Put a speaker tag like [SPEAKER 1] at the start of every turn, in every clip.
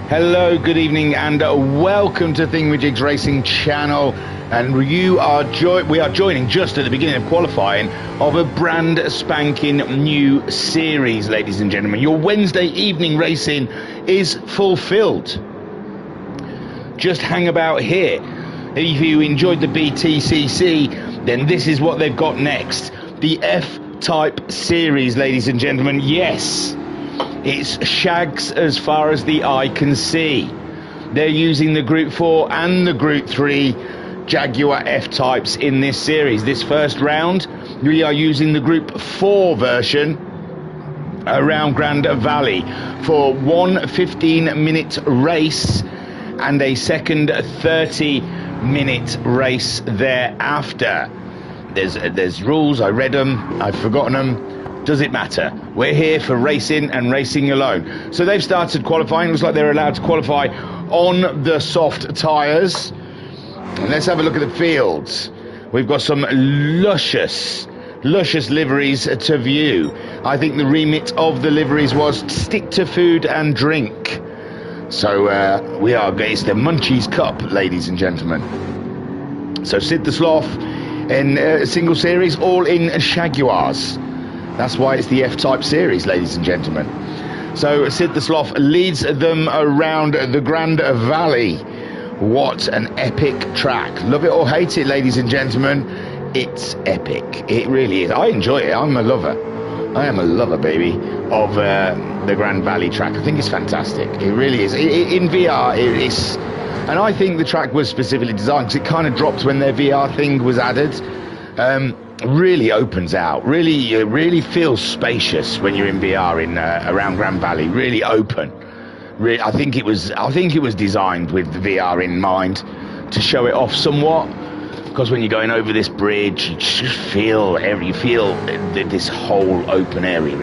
[SPEAKER 1] Hello, good evening, and welcome to Thingamajig's Racing channel. And we are joining just at the beginning of qualifying of a brand spanking new series, ladies and gentlemen. Your Wednesday evening racing is fulfilled. Just hang about here. If you enjoyed the BTCC, then this is what they've got next. The F-Type series, ladies and gentlemen. Yes, it's shags as far as the eye can see. They're using the Group 4 and the Group 3 Jaguar F-Types in this series. This first round, we are using the Group 4 version around Grand Valley for one 15-minute race and a second 30-minute race thereafter. There's rules, I read them, I've forgotten them. Does it matter? We're here for racing and racing alone. So they've started qualifying. Looks like they're allowed to qualify on the soft tyres. And let's have a look at the fields. We've got some luscious liveries to view. I think the remit of the liveries was stick to food and drink. So it's the Munchies Cup, ladies and gentlemen. So Sid the Sloth in single series, all in Jaguars. That's why it's the F-Type series, ladies and gentlemen. So Sid the Sloth leads them around the Grand Valley. What an epic track. Love it or hate it, ladies and gentlemen. It's epic. It really is. I enjoy it. I'm a lover. I am a lover, baby, of the Grand Valley track. I think it's fantastic. It really is. In VR, it is. And I think the track was specifically designed because it kind of dropped when their VR thing was added. Really opens out, really feels spacious when you're in VR in around Grand Valley. Really open. I think it was designed with the VR in mind to show it off somewhat, because when you're going over this bridge, you just feel this whole open area.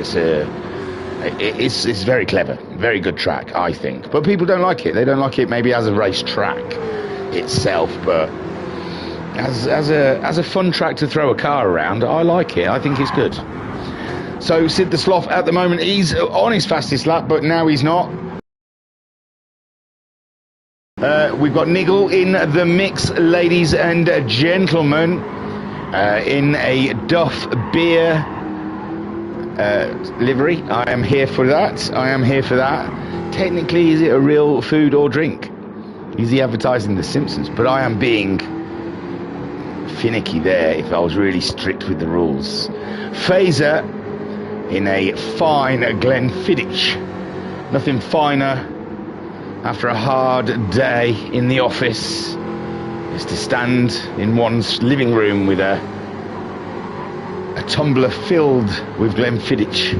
[SPEAKER 1] It's very clever, very good track, I think. But people don't like it. They don't like it maybe as a race track itself, but as a fun track to throw a car around, I like it. I think it's good. So Sid the Sloth at the moment, he's on his fastest lap, but now he's not. We've got Nigel in the mix, ladies and gentlemen, in a Duff beer livery. I am here for that. Technically, is it a real food or drink? Is he advertising The Simpsons? But I am being finicky there if I was really strict with the rules. Phaser in a fine Glenfiddich. Nothing finer after a hard day in the office is to stand in one's living room with a tumbler filled with Glenfiddich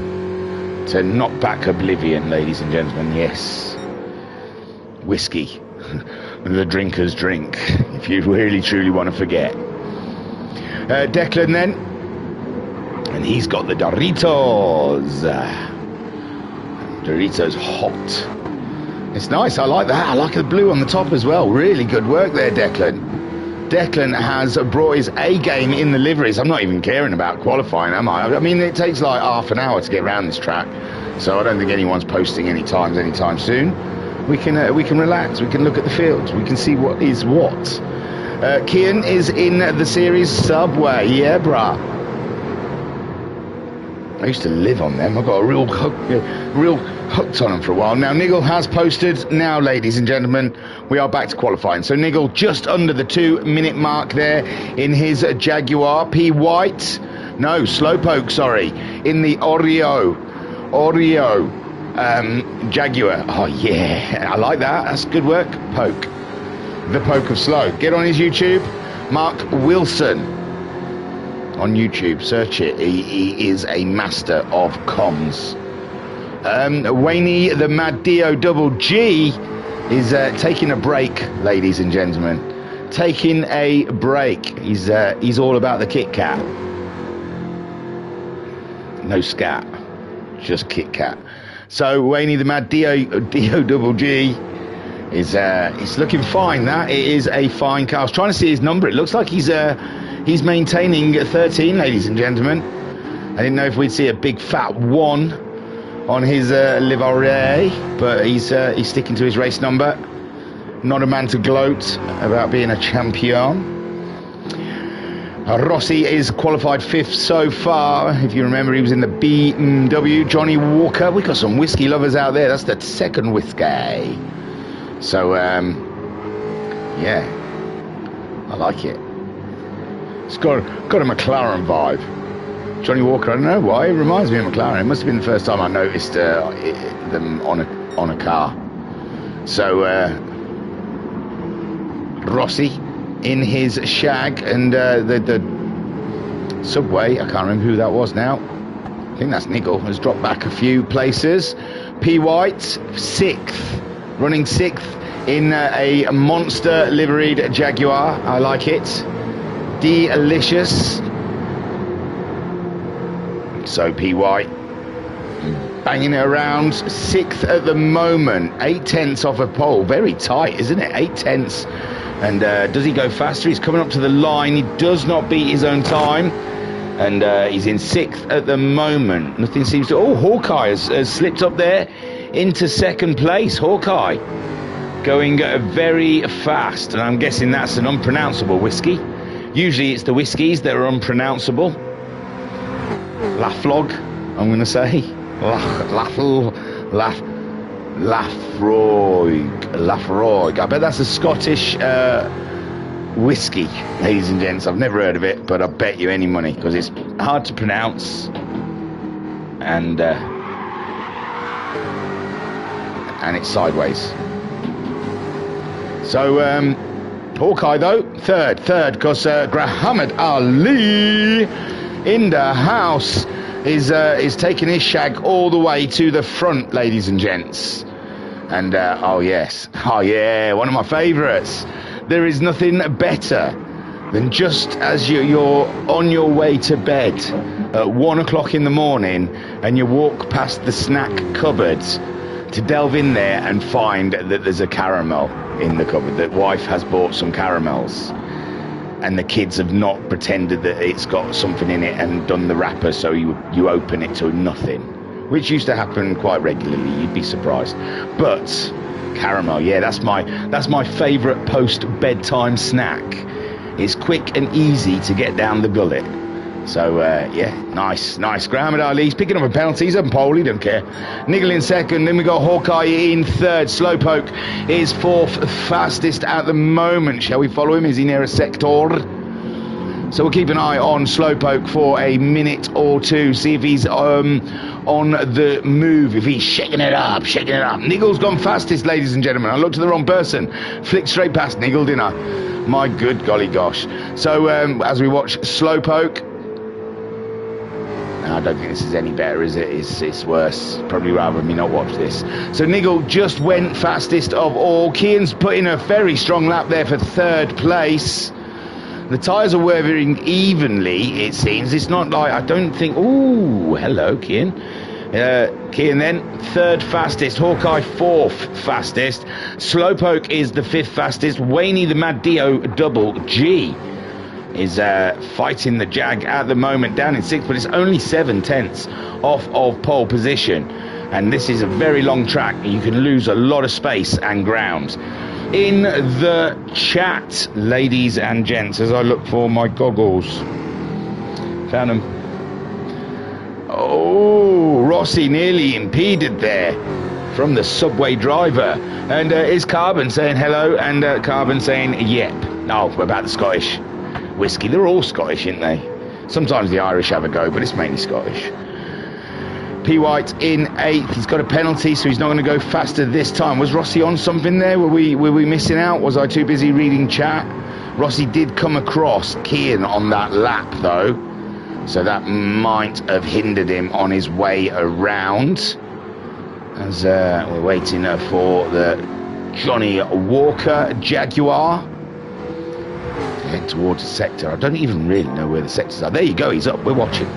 [SPEAKER 1] to knock back oblivion, ladies and gentlemen. Yes, whiskey, the drinker's drink, if you really truly want to forget. Declan then, and he's got the Doritos. Doritos hot. It's nice, I like that. I like the blue on the top as well. Really good work there, Declan. Declan has brought his A game in the liveries. I'm not even caring about qualifying, am I? I mean, it takes like half an hour to get around this track, so I don't think anyone's posting any times anytime soon. We can relax. We can look at the fields. We can see what is what. Kian is in the series Subway. Yeah, brah. I used to live on them. I got a real hooked on them for a while. Now, Nigel has posted. Now, ladies and gentlemen, we are back to qualifying. So, Nigel just under the 2-minute mark there in his Jaguar. P. White. No, Slowpoke, sorry. In the Oreo Jaguar. Oh, yeah. I like that. That's good work. Poke. The Poke of Slow. Get on his YouTube. Mark Wilson. On YouTube. Search it. He is a master of comms. Wayne the Mad Dio Double G is taking a break, ladies and gentlemen. Taking a break. He's all about the Kit Kat. No scat. Just Kit Kat. So Wayne the Mad Dio Double G is looking fine. That it is a fine car. I was trying to see his number. It looks like he's maintaining 13, ladies and gentlemen. I didn't know if we'd see a big fat 1 on his livery, but he's sticking to his race number. Not a man to gloat about being a champion. Rossi is qualified 5th so far. If you remember, he was in the BMW. Johnny Walker, we've got some whiskey lovers out there. That's the second whiskey. So, yeah, I like it. It's got a McLaren vibe. Johnny Walker, I don't know why, it reminds me of McLaren. It must have been the first time I noticed them on a car. So, Rossi in his shag, and the subway, I can't remember who that was now. I think that's Nigel, has dropped back a few places. P. White, 6th, running 6th in a monster liveried Jaguar. I like it. Delicious. So P. White banging it around, 6th at the moment, 8/10 off a pole. Very tight, isn't it? 8/10. And does he go faster? He's coming up to the line. He does not beat his own time, and he's in 6th at the moment. Nothing seems to... Oh, Hawkeye has slipped up there into 2nd place. Hawkeye going very fast, and I'm guessing that's an unpronounceable whiskey. Usually it's the whiskies that are unpronounceable. Laflog, I'm going to say. Lafroig. I bet that's a Scottish whiskey, ladies and gents. I've never heard of it, but I bet you any money, because it's hard to pronounce, and it's sideways. So Hawkeye though, third, because Muhammad Ali in the house is taking his shag all the way to the front, ladies and gents. And oh yes, oh yeah, one of my favourites. There is nothing better than just as you're on your way to bed at 1 o'clock in the morning, and you walk past the snack cupboard to delve in there and find that there's a caramel in the cupboard. That wife has bought some caramels, and the kids have not pretended that it's got something in it and done the wrapper, so you open it to nothing, which used to happen quite regularly. You'd be surprised. But caramel, yeah, that's my favourite post bedtime snack. It's quick and easy to get down the gullet. So yeah, nice. Muhammad Ali's picking up a penalty. He's on pole, he don't care. Nigel in 2nd, then we got Hawkeye in 3rd. Slowpoke is 4th, fastest at the moment. Shall we follow him? Is he near a sector? So we'll keep an eye on Slowpoke for a minute or two, see if he's on the move, if he's shaking it up. Nigel's gone fastest, ladies and gentlemen. I looked at the wrong person. Flicked straight past Nigel, didn't I? My good golly gosh. So as we watch Slowpoke, I don't think this is any better, is it? It's worse. Probably rather me not watch this. So Nigel just went fastest of all. Kian's put in a very strong lap there for 3rd place. The tyres are weathering evenly, it seems. It's not like, I don't think... Ooh, hello, Kian. Kian then, 3rd fastest. Hawkeye, 4th fastest. Slowpoke is the 5th fastest. Wayne the Mad Dio Double G is fighting the Jag at the moment, down in 6th, but it's only 7/10 off of pole position. And this is a very long track. You can lose a lot of space and ground. In the chat, ladies and gents, as I look for my goggles. Found them. Oh, Rossi nearly impeded there from the subway driver. And is Carbon saying hello, and Carbon saying yep. Oh, about the Scottish whiskey. They're all Scottish, aren't they? Sometimes the Irish have a go, but it's mainly Scottish. P. White in 8th. He's got a penalty, so he's not going to go faster this time. Was Rossi on something there? Were we missing out? Was I too busy reading chat? Rossi did come across Kian on that lap, though, so that might have hindered him on his way around. As we're waiting for the Johnny Walker Jaguar to head towards the sector. I don't even really know where the sectors are. There you go, he's up. We're watching.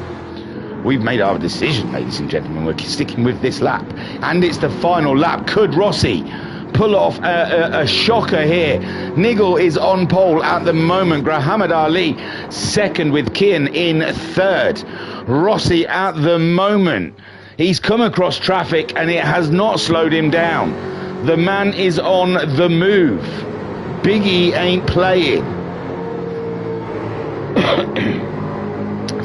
[SPEAKER 1] We've made our decision, ladies and gentlemen. We're sticking with this lap, and it's the final lap. Could Rossi pull off a shocker here? Nigel is on pole at the moment. Muhammad Ali 2nd with Kian in 3rd. Rossi at the moment He's come across traffic and it has not slowed him down. The man is on the move. Biggie ain't playing.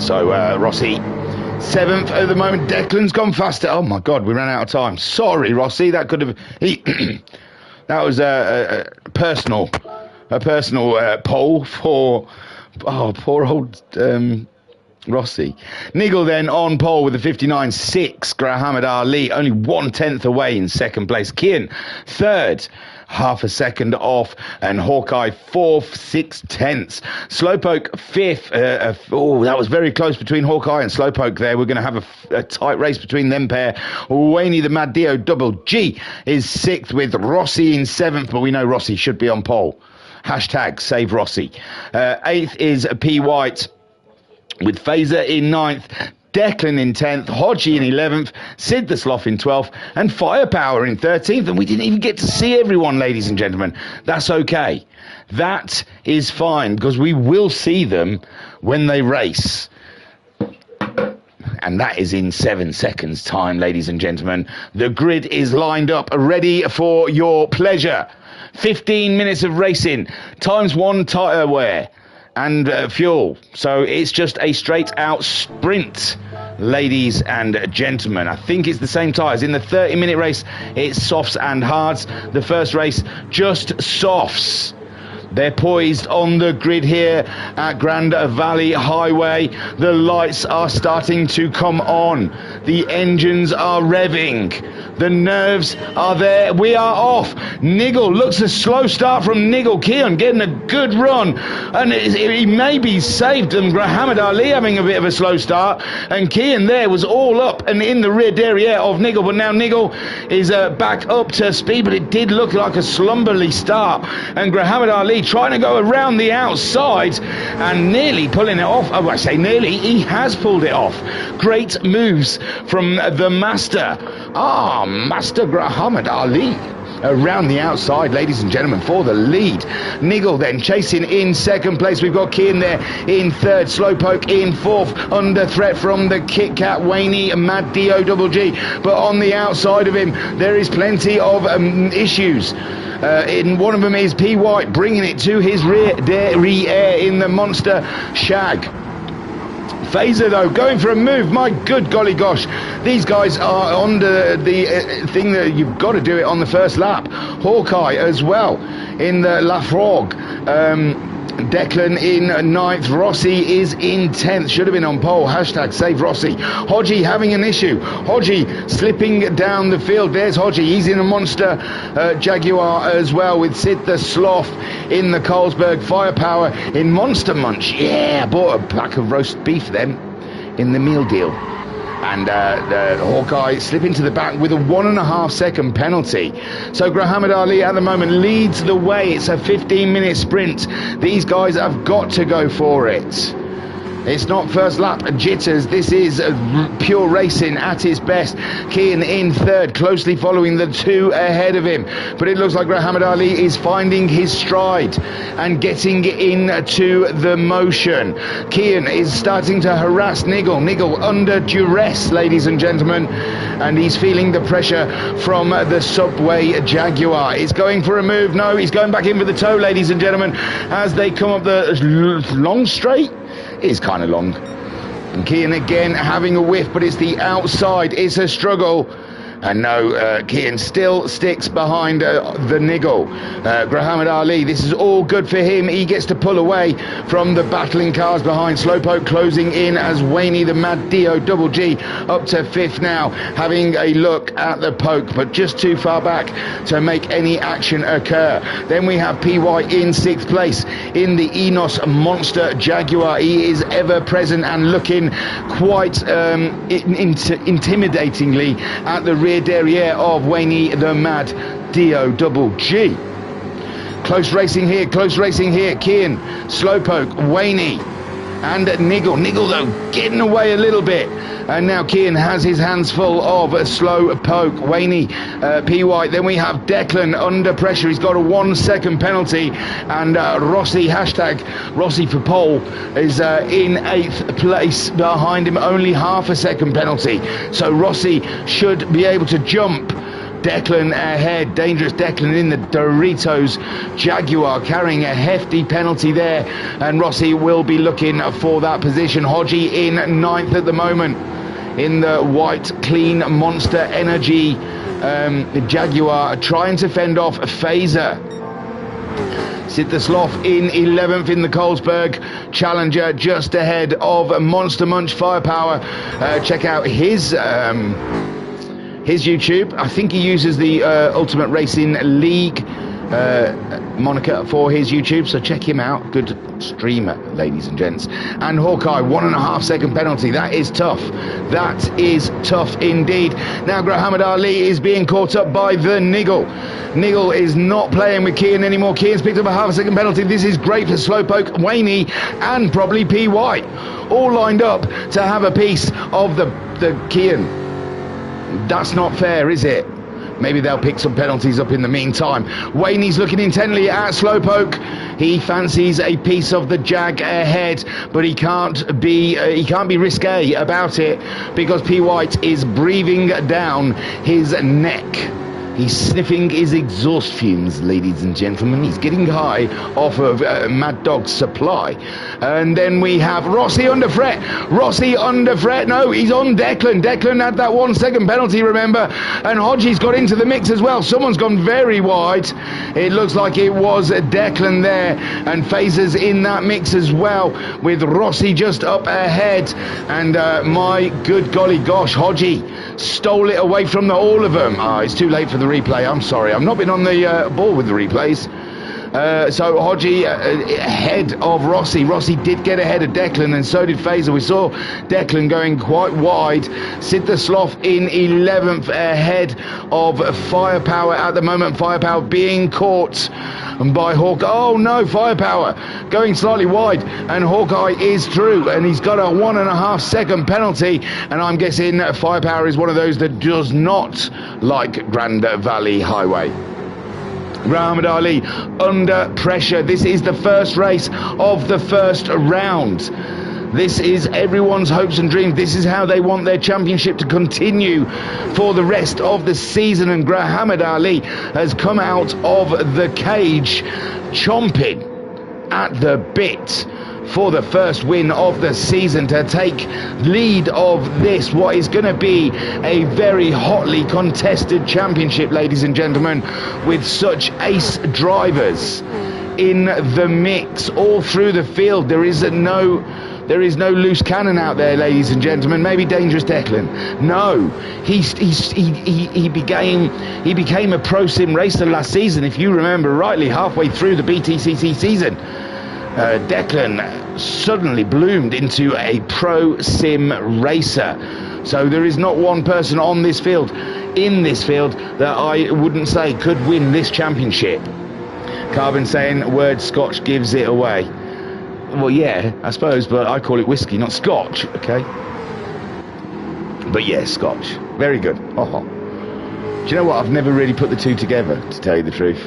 [SPEAKER 1] So Rossi, 7th at the moment. Declan's gone faster. Oh my God, we ran out of time. Sorry, Rossi. That could have. That was a personal pole for. Oh, poor old Rossi. Nigel then on pole with a 59.6. Muhammad Ali only 1/10 away in second place. Kian third, half a second off, and Hawkeye 4th, 6/10. Slowpoke 5th. That was very close between Hawkeye and Slowpoke there. We're going to have a tight race between them pair. Wayne the Mad Dio Double G is 6th with Rossi in 7th, but we know Rossi should be on pole. Hashtag save Rossi. 8th is P. White with Phaser in 9th. Declan in 10th, Hodgie in 11th, Sid the Sloth in 12th, and Firepower in 13th. And we didn't even get to see everyone, ladies and gentlemen. That's okay. That is fine, because we will see them when they race. And that is in 7 seconds' time, ladies and gentlemen. The grid is lined up, ready for your pleasure. 15 minutes of racing, times 1 tyre wear and fuel. So it's just a straight out sprint, ladies and gentlemen. I think it's the same tyres. In the 30-minute race, it's softs and hards. The first race, just softs. They're poised on the grid here at Grand Valley Highway. The lights are starting to come on. The engines are revving. The nerves are there. We are off. Nigel looks a slow start from Nigel. Keon getting a good run. And he maybe saved them. Muhammad Ali having a bit of a slow start. And Keon there was all up and in the rear derriere of Nigel. But now Nigel is back up to speed. But it did look like a slumberly start. And Muhammad Ali trying to go around the outside and nearly pulling it off. Oh, I say nearly. He has pulled it off. Great moves from the master. Master Muhammad Ali around the outside, ladies and gentlemen, for the lead. Nigel then chasing in second place. We've got Kian there in third, Slowpoke in fourth, under threat from the Kit Kat Waney Mad Dio Double G. But on the outside of him, there is plenty of issues. In one of them is P. White bringing it to his rear derriere in the Monster Shag. Phaser though going for a move. My good golly gosh, these guys are on the thing that you've got to do it on the first lap. Hawkeye as well in the La Frog. Declan in 9th, Rossi is in 10th, should have been on pole, hashtag save Rossi. Hodgie having an issue, Hodgie slipping down the field. There's Hodgie, he's in a Monster Jaguar as well with Sid the Sloth in the Carlsberg. Firepower in Monster Munch. Yeah, bought a pack of roast beef then in the meal deal. And Hawkeye slipping to the back with a 1.5 second penalty. So Muhammad Ali at the moment leads the way. It's a 15-minute sprint. These guys have got to go for it. It's not first lap jitters. This is pure racing at its best. Kian in third, closely following the two ahead of him. But it looks like Muhammad Ali is finding his stride and getting into the motion. Kian is starting to harass Nigel. Nigel under duress, ladies and gentlemen. And he's feeling the pressure from the Subway Jaguar. He's going for a move. No, he's going back in for the toe, ladies and gentlemen, as they come up the long straight. It is kind of long. And Kian again having a whiff, but it's the outside. It's a struggle. And no, Kian still sticks behind the Nigel. Muhammad Ali, this is all good for him. He gets to pull away from the battling cars behind. Slowpoke closing in as Waney the Mad Dio Double G up to 5th now, having a look at the poke, but just too far back to make any action occur. Then we have PY in 6th place in the Enos Monster Jaguar. He is ever present and looking quite intimidatingly at the rear derriere of Waney the Mad Dio Double G. Close racing here, Kian, Slowpoke, Waney and Niggle though getting away a little bit, and now Kian has his hands full of slow poke. Waney, P. White, then we have Declan under pressure. He's got a 1 second penalty, and Rossi, hashtag Rossi for pole, is in 8th place. Behind him only half a second penalty, so Rossi should be able to jump. Declan ahead, dangerous Declan in the Doritos Jaguar, carrying a hefty penalty there, and Rossi will be looking for that position. Hodgie in 9th at the moment in the white clean Monster Energy Jaguar, trying to fend off Phaser. Sid the Sloth in 11th in the Colesberg Challenger, just ahead of Monster Munch Firepower. Check out his YouTube. I think he uses the Ultimate Racing League moniker for his YouTube, so check him out. Good streamer, ladies and gents. And Hawkeye, 1.5 second penalty. That is tough. That is tough indeed. Now Muhammad Ali is being caught up by the Niggle. Niggle is not playing with Kian anymore. Kian's picked up a half a second penalty. This is great for Slowpoke, Waney, and probably P. White, all lined up to have a piece of the Kian. That's not fair, is it? Maybe they'll pick some penalties up in the meantime. Waney's looking intently at Slowpoke. He fancies a piece of the Jag ahead, but he can't be risque about it, because P. White is breathing down his neck. He's sniffing his exhaust fumes, ladies and gentlemen. He's getting high off of Mad Dog's supply. And then we have Rossi under threat. Rossi under threat. No, he's on Declan. Declan had that 1 second penalty, remember? And Hodgie's got into the mix as well. Someone's gone very wide. It looks like it was Declan there. And Phaser's in that mix as well, with Rossi just up ahead. And my good golly gosh, Hodgie stole it away from all of them. It's too late for the replay. I'm sorry. I've not been on the ball with the replays. So Hodgie ahead of Rossi. Rossi did get ahead of Declan, and so did Phaser. We saw Declan going quite wide. Sid the Sloth in 11th ahead of Firepower at the moment. Firepower being caught by Hawkeye. Oh no, Firepower going slightly wide, and Hawkeye is through, and he's got a 1.5 second penalty, and I'm guessing Firepower is one of those that does not like Grand Valley Highway. Muhammad Ali under pressure. This is the first race of the first round. This is everyone's hopes and dreams. This is how they want their championship to continue for the rest of the season. And Muhammad Ali has come out of the cage chomping at the bit for the first win of the season, to take lead of this, what is going to be a very hotly contested championship, ladies and gentlemen, with such ace drivers in the mix all through the field. There is no loose cannon out there, ladies and gentlemen. Maybe Dangerous Declan. No, he became a pro sim racer last season, if you remember rightly, halfway through the BTCC season. Declan suddenly bloomed into a pro sim racer. So there is not one person in this field that I wouldn't say could win this championship. Carbon saying word Scotch gives it away. Well, yeah, I suppose, but I call it whiskey, not Scotch, okay? But yeah, Scotch. Very good. Oh. Do you know what? I've never really put the two together, to tell you the truth.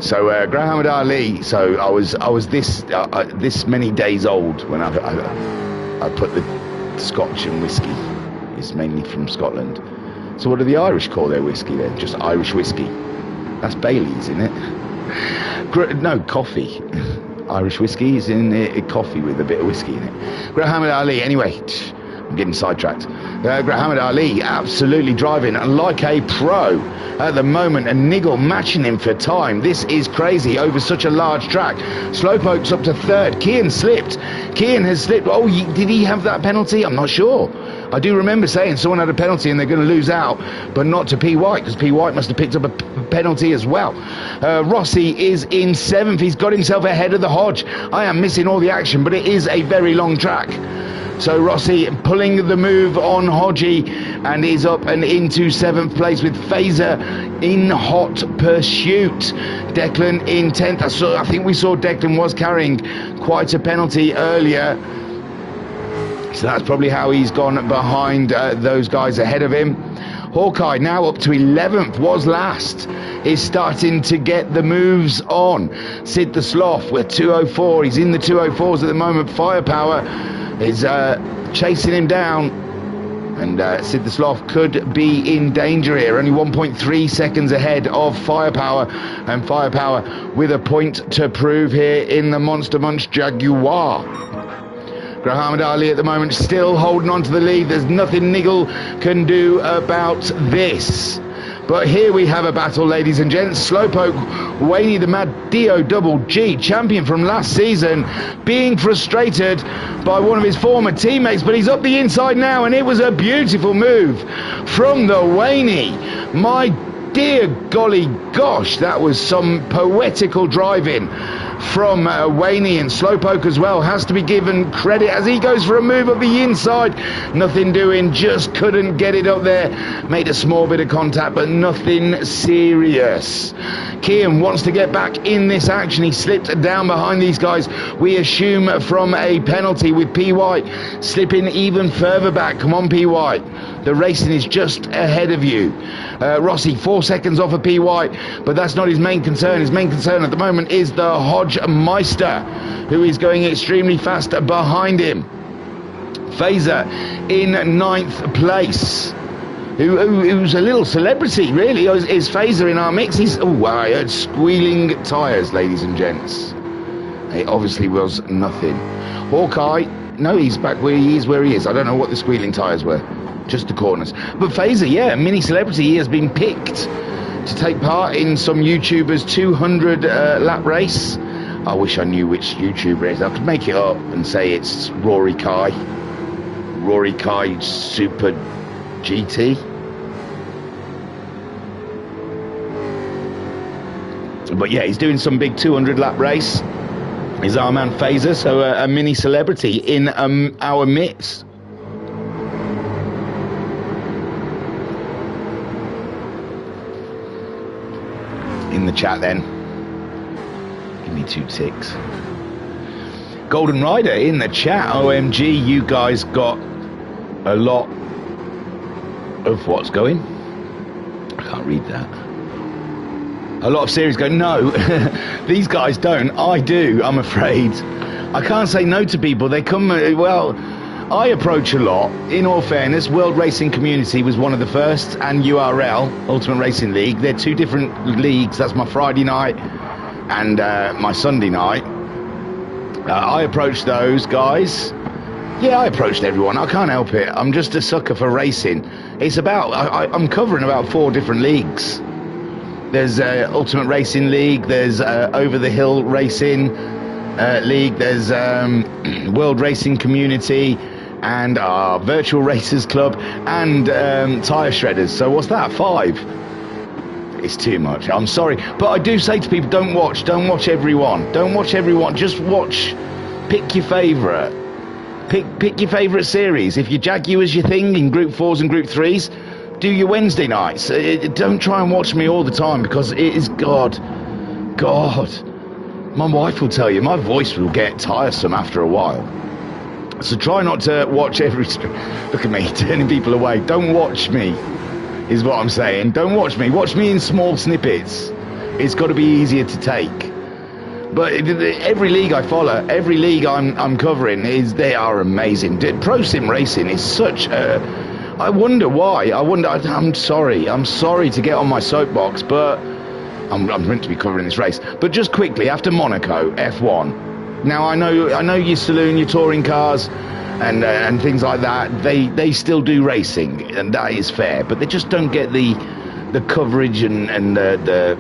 [SPEAKER 1] So Muhammad Ali. So I was this many days old when I put the Scotch and whiskey. It's mainly from Scotland. So what do the Irish call their whiskey then? Just Irish whiskey. That's Bailey's, isn't it? No, coffee. Irish whiskey is in coffee with a bit of whiskey in it. Muhammad Ali. Anyway, I'm getting sidetracked. Muhammad Ali absolutely driving like a pro at the moment, and Niggle matching him for time. This is crazy over such a large track. Slowpoke's up to third. Kian slipped. Kian has slipped. Oh, did he have that penalty? I'm not sure. I do remember saying someone had a penalty and they're going to lose out, but not to P. White, because P. White must have picked up a penalty as well. Rossi is in 7th. He's got himself ahead of the Hodge. I am missing all the action, but it is a very long track. So Rossi pulling the move on Hodgie, and is up and into 7th place with Phaser in hot pursuit. Declan in 10th. I think we saw Declan was carrying quite a penalty earlier. So that's probably how he's gone behind those guys ahead of him. Hawkeye now up to 11th, was last, is starting to get the moves on. Sid the Sloth with 204, he's in the 204s at the moment. Firepower is chasing him down, and Sid the Sloth could be in danger here. Only 1.3 seconds ahead of Firepower, and Firepower with a point to prove here in the Monster Munch Jaguar. Muhammad Ali at the moment still holding on to the lead. There's nothing Niggle can do about this. But here we have a battle, ladies and gents. Slowpoke, Wayne the Mad Dio Double G, champion from last season, being frustrated by one of his former teammates, but he's up the inside now, and it was a beautiful move from the Wayne. My dear golly gosh, that was some poetical driving from Wayne, and Slowpoke as well has to be given credit as he goes for a move up the inside. Nothing doing, just couldn't get it up there. Made a small bit of contact, but nothing serious. Kian wants to get back in this action. He slipped down behind these guys, we assume from a penalty, with PY slipping even further back. Come on, PY. The racing is just ahead of you. Rossi 4 seconds off of PY, but that's not his main concern. His main concern at the moment is the Hodge Meister, who is going extremely fast behind him. Phaser in 9th place, who's a little celebrity really, is Phaser in our mix. He's, oh, I heard squealing tyres, ladies and gents. It obviously was nothing. Hawkeye, no, he's back where he is. I don't know what the squealing tyres were. Just the corners. But Phaser, yeah, mini celebrity. He has been picked to take part in some YouTubers 200 lap race. I wish I knew which YouTuber it is. I could make it up and say it's Rory Kai Super GT. But yeah, he's doing some big 200 lap race. Is our man Phaser, so a mini celebrity in our midst. In the chat then, give me 2 ticks. Golden Rider in the chat. OMG, you guys got a lot of what's going. I can't read that. A lot of series go, no, these guys don't. I do, I'm afraid. I can't say no to people. They come, well, I approach a lot. In all fairness, World Racing Community was one of the first, and URL, Ultimate Racing League. They're 2 different leagues. That's my Friday night and my Sunday night. I approached those guys. Yeah, I approached everyone. I can't help it. I'm just a sucker for racing. It's about, I'm covering about 4 different leagues. There's Ultimate Racing League, there's Over the Hill Racing League, there's World Racing Community, and our Virtual Racers Club, and Tyre Shredders. So what's that, 5? It's too much, I'm sorry. But I do say to people, don't watch everyone. Don't watch everyone, just watch, pick your favourite. Pick your favourite series. If your Jaguar's your thing in Group 4s and Group 3s, do your Wednesday nights. Don't try and watch me all the time, because it is God. My wife will tell you, my voice will get tiresome after a while. So try not to watch every... Look at me, turning people away. Don't watch me, is what I'm saying. Don't watch me. Watch me in small snippets. It's got to be easier to take. But every league I follow, every league I'm covering, they are amazing. Pro Sim Racing is such a... I wonder why. I'm sorry to get on my soapbox, but I'm meant to be covering this race. But just quickly, after Monaco, F1. Now, I know your saloon, your touring cars, and things like that, they still do racing, and that is fair, but they just don't get the coverage and the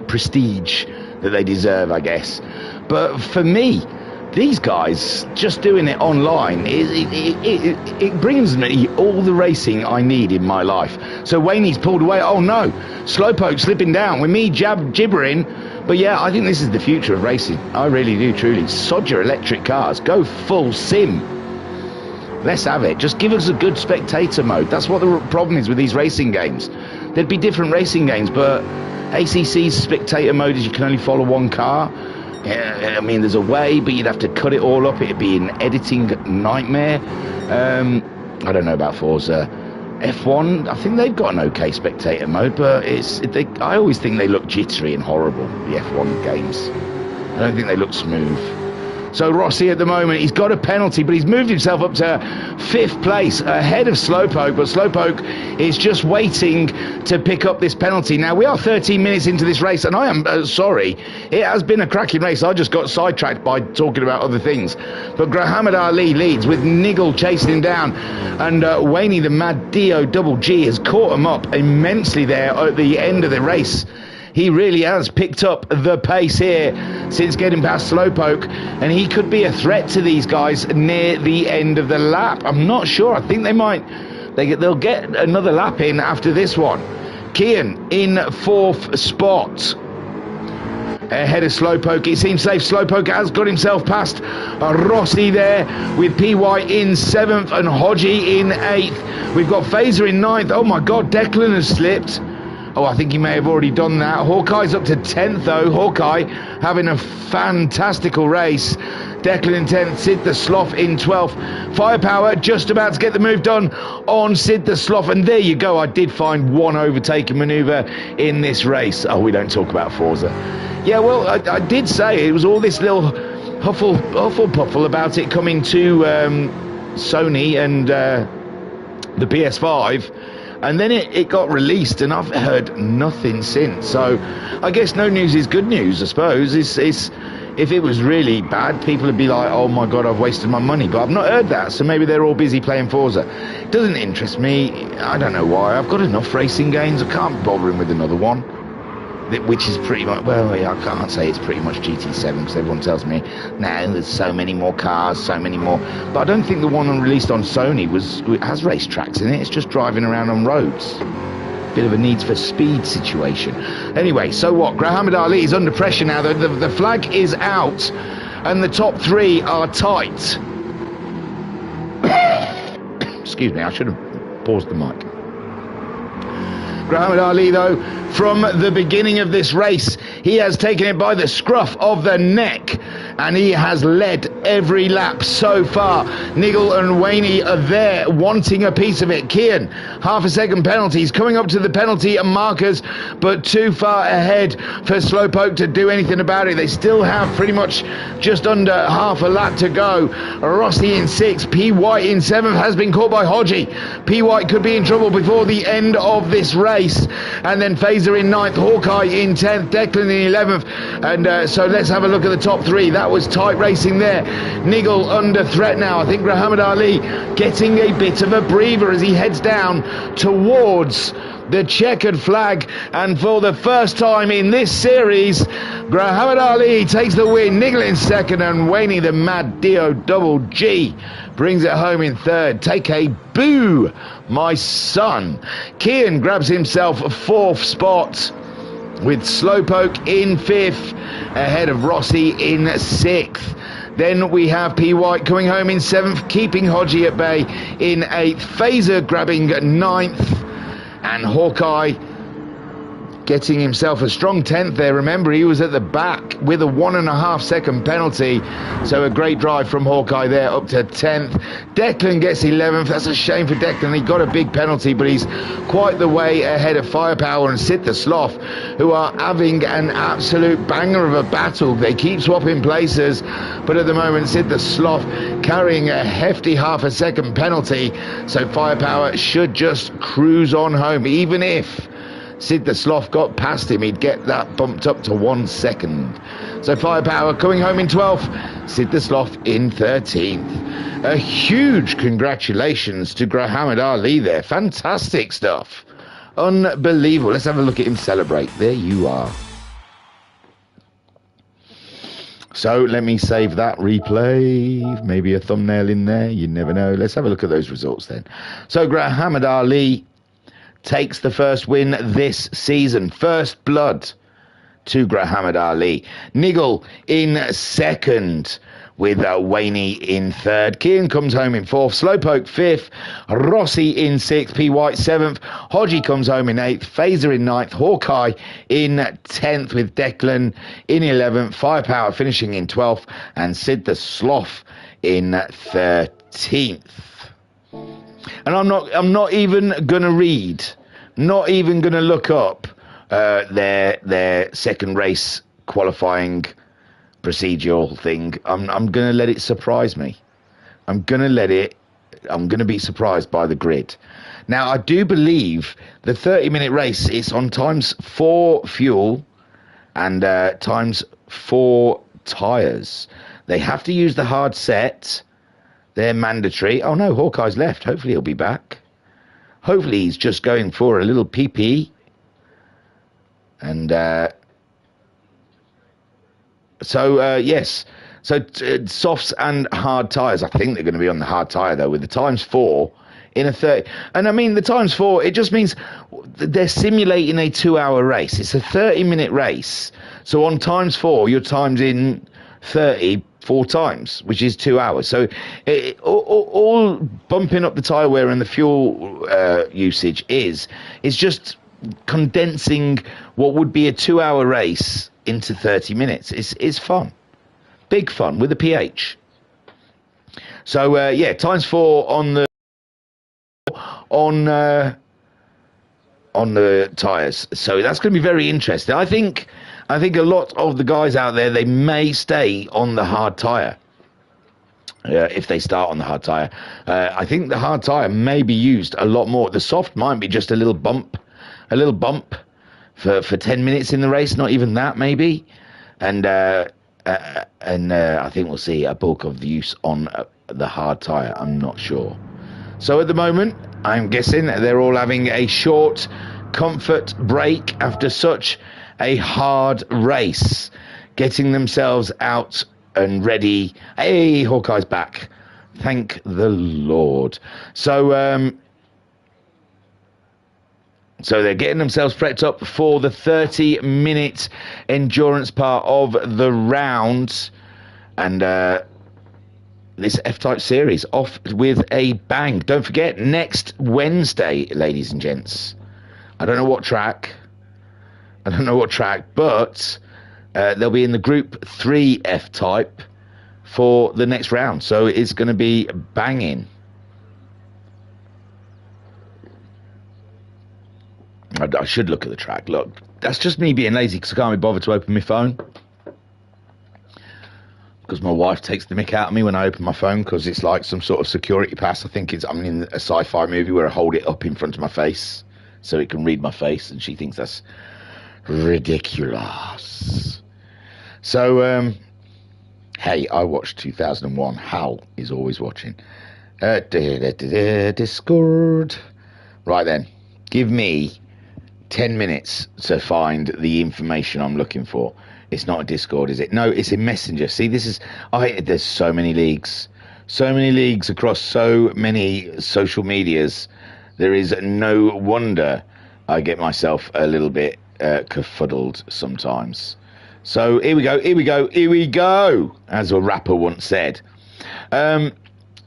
[SPEAKER 1] prestige that they deserve, I guess. But for me, these guys just doing it online, it brings me all the racing I need in my life. So Wayne's pulled away. Oh no, Slowpoke slipping down with me gibbering. But yeah, I think this is the future of racing. I really do, truly. Sod your electric cars, go full sim. Let's have it. Just give us a good spectator mode. That's what the problem is with these racing games. There'd be different racing games, but ACC's spectator mode is you can only follow one car. I mean, there's a way, but you'd have to cut it all up. It'd be an editing nightmare. I don't know about Forza. F1, I think they've got an okay spectator mode, but I always think they look jittery and horrible, the F1 games. I don't think they look smooth. So Rossi at the moment, he's got a penalty, but he's moved himself up to 5th place ahead of Slowpoke, but Slowpoke is just waiting to pick up this penalty. Now, we are 13 minutes into this race, and I am sorry. It has been a cracking race. I just got sidetracked by talking about other things. But Muhammad Ali leads with Nigel chasing him down, and Wayne the Mad Dio Double G has caught him up immensely there at the end of the race. He really has picked up the pace here since getting past Slowpoke, and he could be a threat to these guys near the end of the lap. I'm not sure. I think they'll get another lap in after this one. Kian in 4th spot. Ahead of Slowpoke, it seems safe. Slowpoke has got himself past Rossi there, with PY in 7th and Hodgie in 8th. We've got Phaser in 9th. Oh my God, Declan has slipped. Oh, I think he may have already done that. Hawkeye's up to 10th, though. Hawkeye having a fantastical race. Declan in 10th, Sid the Sloth in 12th. Firepower just about to get the move done on Sid the Sloth. And there you go. I did find one overtaking manoeuvre in this race. Oh, we don't talk about Forza. Yeah, well, I did say it was all this little huffle-puffle about it coming to Sony and the PS5. And then it got released, and I've heard nothing since. So I guess no news is good news, I suppose. If it was really bad, people would be like, oh my God, I've wasted my money. But I've not heard that, so maybe they're all busy playing Forza. It doesn't interest me. I don't know why. I've got enough racing games. I can't be bothering with another one. Which is pretty much, well, I can't say it's pretty much GT7, because everyone tells me, no, there's so many more cars, so many more. But I don't think the one released on Sony has racetracks in it. It's just driving around on roads. Bit of a Need for Speed situation. Anyway, so what? Muhammad Ali is under pressure now. The flag is out, and the top 3 are tight. Excuse me, I should have paused the mic. Muhammad Ali, though, from the beginning of this race, he has taken it by the scruff of the neck, and he has led every lap so far. Nigel and Waney are there wanting a piece of it. Kian, half a second penalty. He's coming up to the penalty markers, but too far ahead for Slowpoke to do anything about it. They still have pretty much just under half a lap to go. Rossi in 6th, P. White in 7th, has been caught by Hodgie. P. White could be in trouble before the end of this race. And then Phaser in 9th, Hawkeye in 10th, Declan in 11th. And so let's have a look at the top 3. That was tight racing there. Nigel under threat now. I think Muhammad Ali getting a bit of a breather as he heads down towards the checkered flag, and for the first time in this series, Muhammad Ali takes the win. Nigel in 2nd, and Waney the Mad Dio Double G brings it home in 3rd. Take a boo, my son. Kian grabs himself a 4th spot, with Slowpoke in 5th, ahead of Rossi in 6th. Then we have P. White coming home in 7th, keeping Hodgie at bay in 8th. Phaser grabbing 9th. And Hawkeye getting himself a strong 10th there. Remember, he was at the back with a 1.5 second penalty. So a great drive from Hawkeye there up to 10th. Declan gets 11th. That's a shame for Declan. He got a big penalty, but he's quite the way ahead of Firepower and Sid the Sloth, who are having an absolute banger of a battle. They keep swapping places, but at the moment, Sid the Sloth carrying a hefty half-a second penalty. So Firepower should just cruise on home, even if Sid the Sloth got past him, he'd get that bumped up to 1 second. So Firepower coming home in 12th, Sid the Sloth in 13th. A huge congratulations to Muhammad Ali there. Fantastic stuff. Unbelievable. Let's have a look at him celebrate. There you are. So let me save that replay. Maybe a thumbnail in there. You never know. Let's have a look at those results then. So Muhammad Ali takes the first win this season. First blood to Muhammad Ali. Nigel in 2nd with Waney in third. Kean comes home in fourth. Slowpoke fifth. Rossi in sixth. P. White seventh. Hodgie comes home in eighth. Phaser in ninth. Hawkeye in 10th, with Declan in 11th. Firepower finishing in 12th. And Sid the Sloth in 13th. And I'm not even going to read, not even going to look up their second race qualifying procedural thing. I'm going to let it surprise me. I'm going to be surprised by the grid. Now, I do believe the 30-minute race is on times 4 fuel and times 4 tyres. They have to use the hard set. They're mandatory. Oh no, Hawkeye's left. Hopefully he'll be back. Hopefully he's just going for a little pee-pee. And yes. So softs and hard tyres. I think they're going to be on the hard tyre though, with the times 4 in a 30. And I mean, the times 4, it just means they're simulating a 2-hour race. It's a 30-minute race. So on times 4, your time's in 30 4 times, which is 2 hours. So all bumping up the tyre wear and the fuel usage is just condensing what would be a 2-hour race into 30 minutes. It's fun. Big fun with a PH. So yeah, times 4 on the tyres. So that's going to be very interesting. I think a lot of the guys out there, they may stay on the hard tyre if they start on the hard tyre. I think the hard tyre may be used a lot more. The soft might be just a little bump for 10 minutes in the race, not even that maybe. And I think we'll see a bulk of the use on the hard tyre. I'm not sure. So at the moment, I'm guessing they're all having a short comfort break after such a hard race, getting themselves out and ready. Hey, Hawkeye's back. Thank the Lord. So they're getting themselves prepped up for the 30-minute endurance part of the round. And this F-Type series off with a bang. Don't forget, next Wednesday, ladies and gents. I don't know what track, but they'll be in the Group 3 F-Type for the next round. So it's going to be banging. I should look at the track. Look, that's just me being lazy because I can't be bothered to open my phone. Because my wife takes the mick out of me when I open my phone because it's like some sort of security pass. I think I'm in a sci-fi movie where I hold it up in front of my face so it can read my face, and she thinks that's ridiculous. So, hey, I watched 2001. Hal is always watching. Discord. Right then, give me 10 minutes to find the information I'm looking for. It's not a Discord, is it? No, it's a Messenger. See, there's so many leagues across so many social medias. There is no wonder I get myself a little bit kerfuddled sometimes. So here we go, as a rapper once said.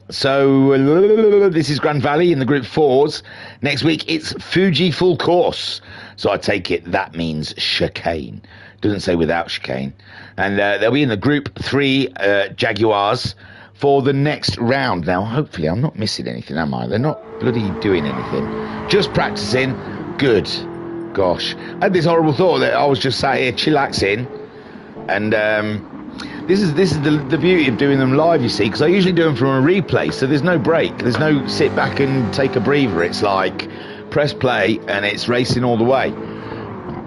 [SPEAKER 1] So this is Grand Valley in the Group 4s. Next week it's Fuji full course. So I take it that means chicane. Doesn't say without chicane. And they'll be in the Group 3 Jaguars for the next round. Now, hopefully I'm not missing anything, am I? They're not bloody doing anything. Just practicing. Good. Gosh. I had this horrible thought that I was just sat here chillaxing. And this is the beauty of doing them live, you see, because I usually do them from a replay, so there's no break. There's no sit back and take a breather. It's like press play and it's racing all the way.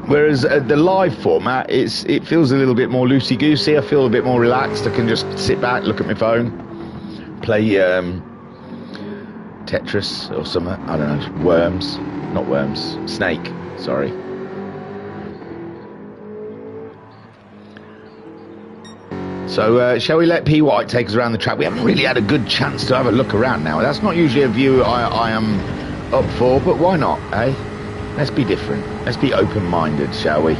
[SPEAKER 1] Whereas the live format, it feels a little bit more loosey-goosey. I feel a bit more relaxed. I can just sit back, look at my phone, play Tetris or something. I don't know, Snake, sorry. So shall we let P. White take us around the track? We haven't really had a good chance to have a look around now. That's not usually a view I am up for, but why not, eh? Let's be different. Let's be open-minded, shall we?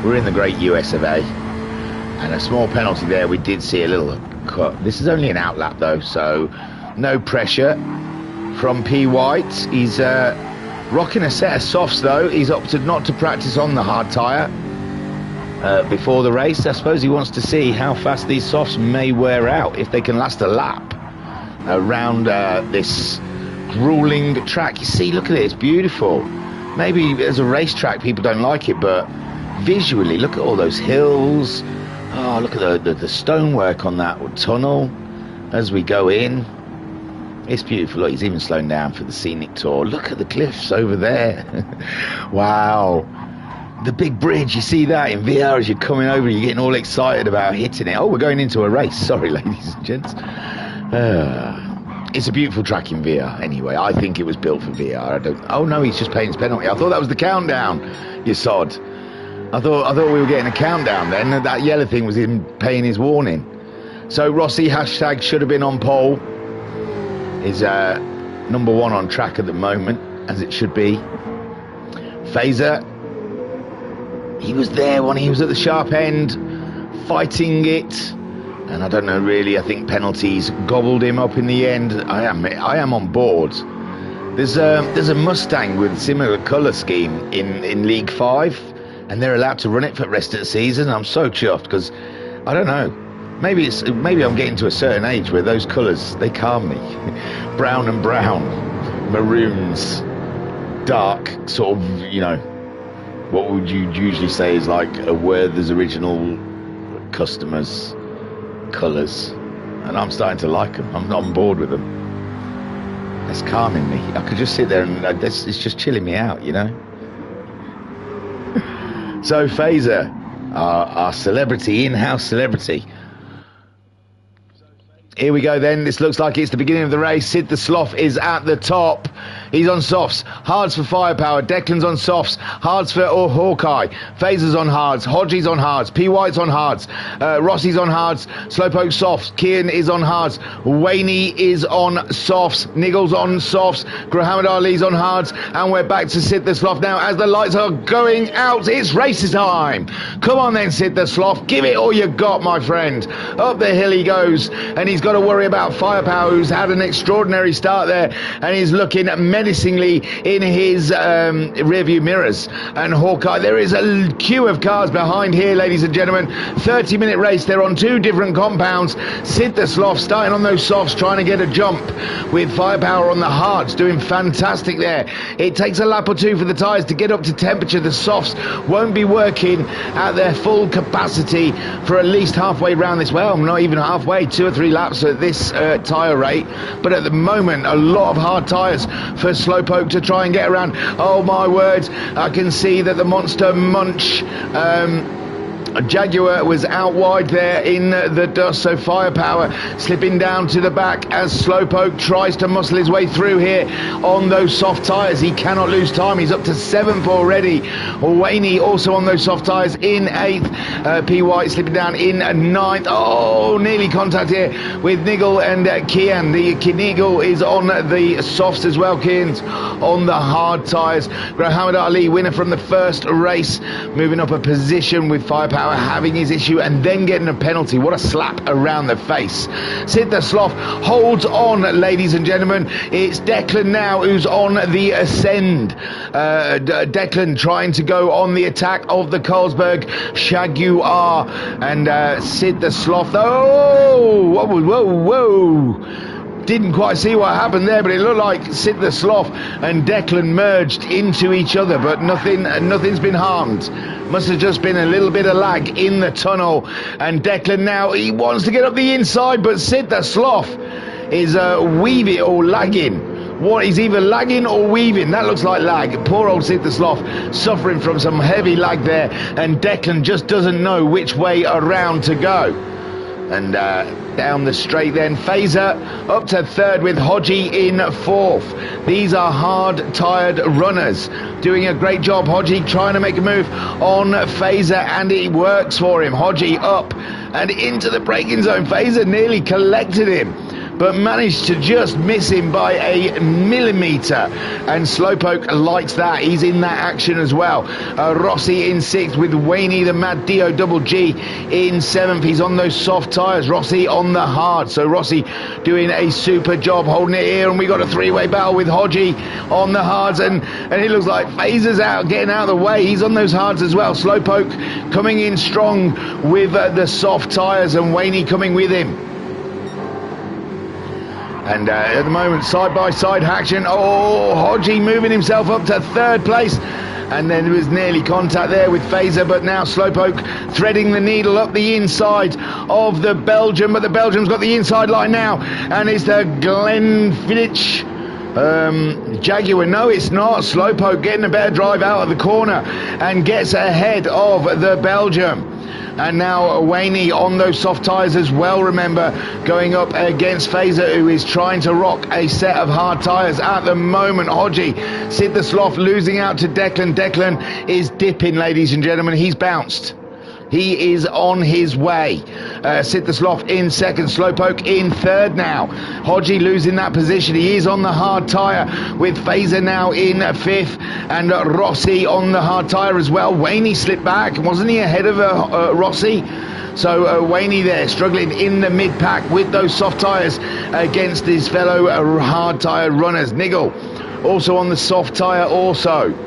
[SPEAKER 1] We're in the great US of A. And a small penalty there. We did see a little cut. This is only an outlap though, so no pressure from P. White. He's rocking a set of softs though. He's opted not to practice on the hard tyre before the race. I suppose he wants to see how fast these softs may wear out, if they can last a lap around this grueling track. You see, look at it, it's beautiful. Maybe as a racetrack people don't like it, but visually, look at all those hills. Oh, look at the stonework on that tunnel as we go in. It's beautiful. Look, he's even slowing down for the scenic tour. Look at the cliffs over there. Wow. The big bridge, you see that in VR as you're coming over, you're getting all excited about hitting it. Oh, we're going into a race. Sorry, ladies and gents. It's a beautiful track in VR anyway. I think it was built for VR. Oh no, he's just paying his penalty. I thought that was the countdown, you sod. I thought we were getting a countdown then. That yellow thing was him paying his warning. So Rossi, hashtag should have been on pole, is number one on track at the moment, as it should be. Fazer, he was there when he was at the sharp end, fighting it. And I don't know really, I think penalties gobbled him up in the end. I am on board. There's a Mustang with similar colour scheme in League 5, and they're allowed to run it for the rest of the season. I'm so chuffed because, I don't know, maybe I'm getting to a certain age where those colours, they calm me. Brown and brown, maroons, dark, sort of, you know, what would you usually say is like a Werther's original customers colours, and I'm starting to like them. I'm not on board with them. It's calming me. I could just sit there and it's just chilling me out, you know. So Fazer, our celebrity, in-house celebrity. Here we go then. This looks like it's the beginning of the race. Sid the Sloth is at the top. He's on softs. Hards for Firepower. Declan's on softs. Hards for Hawkeye. Fazer's on hards. Hodgie's on hards. P. White's on hards. Rossi's on hards. Slowpoke softs. Kian is on hards. Waney is on softs. Niggle's on softs. Muhammad Ali's on hards. And we're back to Sid the Sloth now as the lights are going out. It's race time. Come on then, Sid the Sloth. Give it all you got, my friend. Up the hill he goes. And he's got to worry about Firepower, who's had an extraordinary start there. And he's looking menacingly in his rearview mirrors. And Hawkeye, there is a queue of cars behind here, ladies and gentlemen. 30-minute race. They're on two different compounds. Sid the Sloth starting on those softs, trying to get a jump, with Firepower on the hards, doing fantastic there. It takes a lap or two for the tyres to get up to temperature. The softs won't be working at their full capacity for at least halfway round this. Well, not even halfway, 2 or 3 laps at this tyre rate. But at the moment, a lot of hard tyres for Slowpoke to try and get around. Oh my word, I can see that the Monster Munch Jaguar was out wide there in the dust, so Firepower slipping down to the back as Slowpoke tries to muscle his way through here on those soft tyres. He cannot lose time. He's up to 7th already. Waney also on those soft tyres in 8th. P. White slipping down in 9th. Oh, nearly contact here with Niggle and Kian. The Niggle is on the softs as well. Kian's on the hard tyres. Muhammad Ali, winner from the first race, moving up a position with Firepower having his issue and then getting a penalty. What a slap around the face. Sid the Sloth holds on, ladies and gentlemen. It's Declan now who's on the ascend. Declan trying to go on the attack of the Carlsberg Jaguar, and Sid the Sloth, oh, whoa. Didn't quite see what happened there, but it looked like Sid the Sloth and Declan merged into each other, but nothing's been harmed. Must have just been a little bit of lag in the tunnel. And Declan now, he wants to get up the inside, but Sid the Sloth is weaving or lagging. What, he's either lagging or weaving. That looks like lag. Poor old Sid the Sloth suffering from some heavy lag there, and Declan just doesn't know which way around to go. And down the straight then, Fazer up to 3rd with Hodgie in 4th. These are hard tired runners doing a great job. Hodgie trying to make a move on Fazer, and it works for him. Hodgie up and into the braking zone. Fazer nearly collected him, but managed to just miss him by a millimetre. And Slowpoke lights that. He's in that action as well. Rossi in 6th with Wayne the Mad Dio Double G in 7th. He's on those soft tyres. Rossi on the hard. So Rossi doing a super job holding it here. And we got a three-way battle with Hodgie on the hards. And it looks like Phaser's out, getting out of the way. He's on those hards as well. Slowpoke coming in strong with the soft tyres, and Wayne coming with him. And at the moment, side-by-side action. Oh, Hodgie moving himself up to 3rd place. And then there was nearly contact there with Phaser, but now Slowpoke threading the needle up the inside of the Belgian, but the Belgian's got the inside line now, and it's the Glenfiddich Jaguar. No, it's not. Slowpoke getting a better drive out of the corner and gets ahead of the Belgian. And now Wayne on those soft tyres as well, remember, going up against Phaser, who is trying to rock a set of hard tyres at the moment. Hodgie, Sid the Sloth losing out to Declan. Declan is dipping, ladies and gentlemen. He's bounced. He is on his way. Sid the Sloth in 2nd, Slowpoke in 3rd now. Hodgie losing that position. He is on the hard tyre with Phaser now in 5th, and Rossi on the hard tyre as well. Wayne slipped back. Wasn't he ahead of Rossi? So Wayne there struggling in the mid-pack with those soft tyres against his fellow hard tyre runners. Niggle also on the soft tyre also,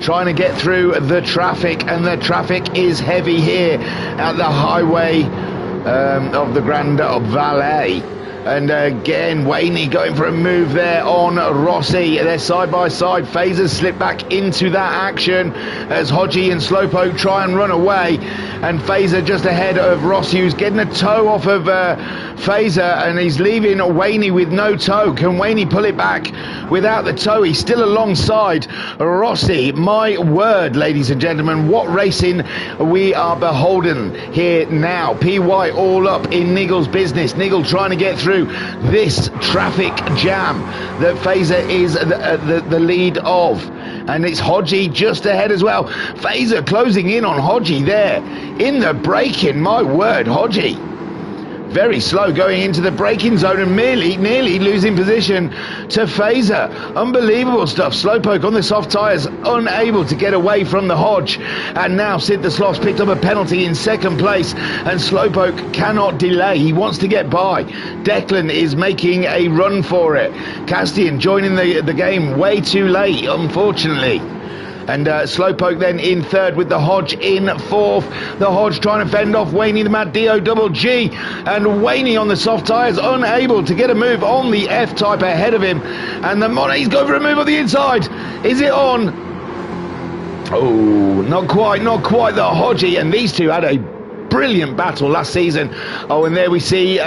[SPEAKER 1] trying to get through the traffic, and the traffic is heavy here at the highway of the Grand Valais. And again, Wayne going for a move there on Rossi. They're side by side. Phaser slipped back into that action as Hodgie and Slowpoke try and run away. And Phaser just ahead of Rossi, who's getting a toe off of Phaser, and he's leaving Wayne with no toe. Can Wayne pull it back without the toe? He's still alongside Rossi. My word, ladies and gentlemen, what racing we are beholden here now. PY all up in Niggle's business. Niggle trying to get through this traffic jam that Phaser is the lead of. And it's Hodgie just ahead as well. Phaser closing in on Hodgie there in the braking. My word, Hodgie very slow going into the braking zone and nearly losing position to Phaser. Unbelievable stuff. Slowpoke on the soft tyres, unable to get away from the Hodge. And now Sid the Sloth's picked up a penalty in 2nd place, and Slowpoke cannot delay. He wants to get by. Declan is making a run for it. Castian joining the game way too late, unfortunately. And Slowpoke then in 3rd with the Hodge in 4th. The Hodge trying to fend off Wayne the Mad Dio Double G. And Wayne on the soft tyres, unable to get a move on the F-Type ahead of him. And the Monet's going for a move on the inside. Is it on? Oh, not quite the Hodgie. And these two had a brilliant battle last season. Oh, and there we see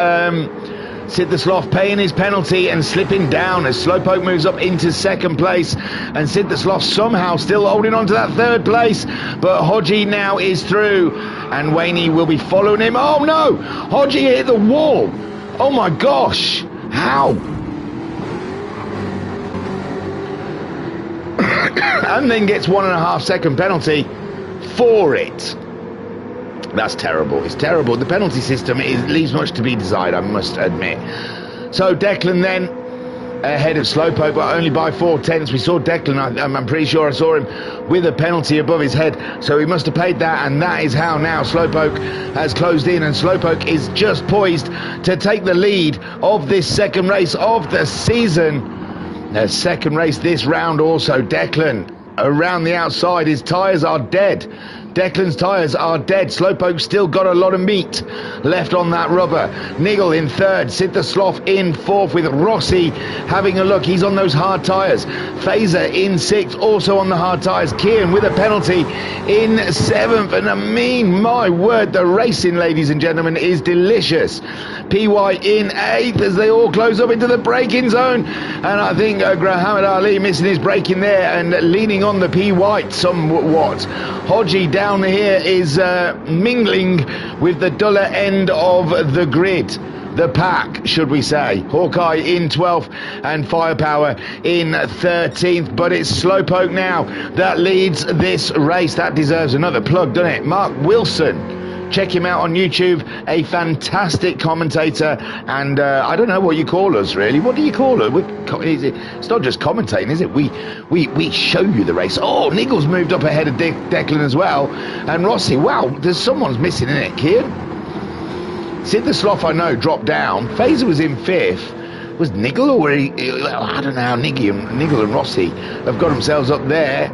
[SPEAKER 1] Sid the Sloth paying his penalty and slipping down as Slowpoke moves up into 2nd place, and Sid the Sloth somehow still holding on to that 3rd place, but Hodgie now is through, and Wayne will be following him. Oh no, Hodgie hit the wall. Oh my gosh, how? And then gets 1.5 second penalty for it. That's terrible. It's terrible. The penalty system leaves much to be desired, I must admit. So Declan then ahead of Slowpoke, but only by 4/10. We saw Declan, I'm pretty sure I saw him with a penalty above his head, so he must have paid that, and that is how now Slowpoke has closed in, and Slowpoke is just poised to take the lead of this 2nd race of the season. The 2nd race this round also. Declan around the outside. His tyres are dead. Declan's tyres are dead. Slowpoke's still got a lot of meat left on that rubber. Niggle in 3rd. Sid the Sloth in 4th with Rossi having a look. He's on those hard tyres. Phaser in 6th, also on the hard tyres. Kieran with a penalty in 7th. And I mean, my word, the racing, ladies and gentlemen, is delicious. PY in 8th as they all close up into the braking zone. And I think Muhammad Ali missing his braking there and leaning on the PY somewhat. Hodgie down here is mingling with the duller end of the grid. The pack, should we say. Hawkeye in 12th and Firepower in 13th. But it's Slowpoke now that leads this race. That deserves another plug, doesn't it? Mark Wilson Check him out on YouTube. A fantastic commentator, and I don't know what you call us, really. What do you call it? It's not just commentating, is it? We show you the race. Oh, Niggle's moved up ahead of Declan as well, and Rossi. Wow, there's someone's missing in it, Kian. Sid the Sloth, I know, dropped down. Fazer was in 5th. Was Niggle or I don't know how Niggle and Rossi have got themselves up there.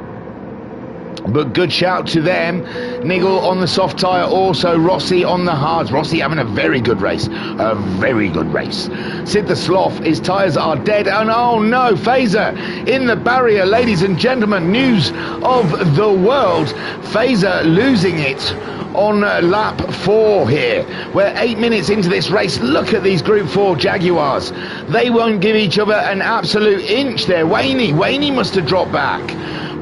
[SPEAKER 1] But good shout to them. Niggle on the soft tyre, also Rossi on the hards. Rossi having a very good race. A very good race. Sid the Sloth, his tyres are dead. And oh no, Fazer in the barrier, ladies and gentlemen. News of the world. Fazer losing it on lap 4 here. We're 8 minutes into this race. Look at these Group 4 Jaguars. They won't give each other an absolute inch there. Waney must have dropped back.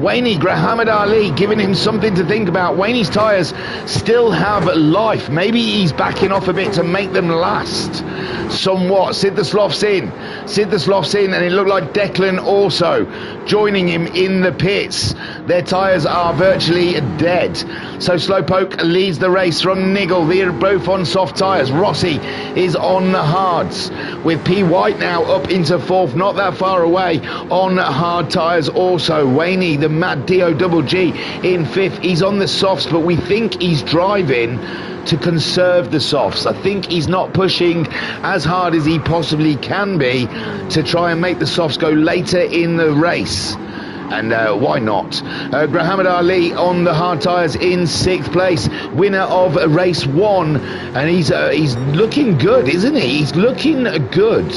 [SPEAKER 1] Waney, Grahamad Ali giving him something to think about. Waney's tyres still have life. Maybe he's backing off a bit to make them last somewhat. Sid the Sloth's in, and it looked like Declan also joining him in the pits. Their tyres are virtually dead. So Slowpoke leads the race from Niggle. They're both on soft tyres. Rossi is on the hards, with P. White now up into 4th, not that far away on hard tyres also. Waney, the Mad D.O. double G, in 5th. He's on the softs, but we think he's driving to conserve the softs. I think he's not pushing as hard as he possibly can be to try and make the softs go later in the race. And why not? Grahamad Ali on the hard tyres in 6th place, winner of race 1, and he's looking good, isn't he? He's looking good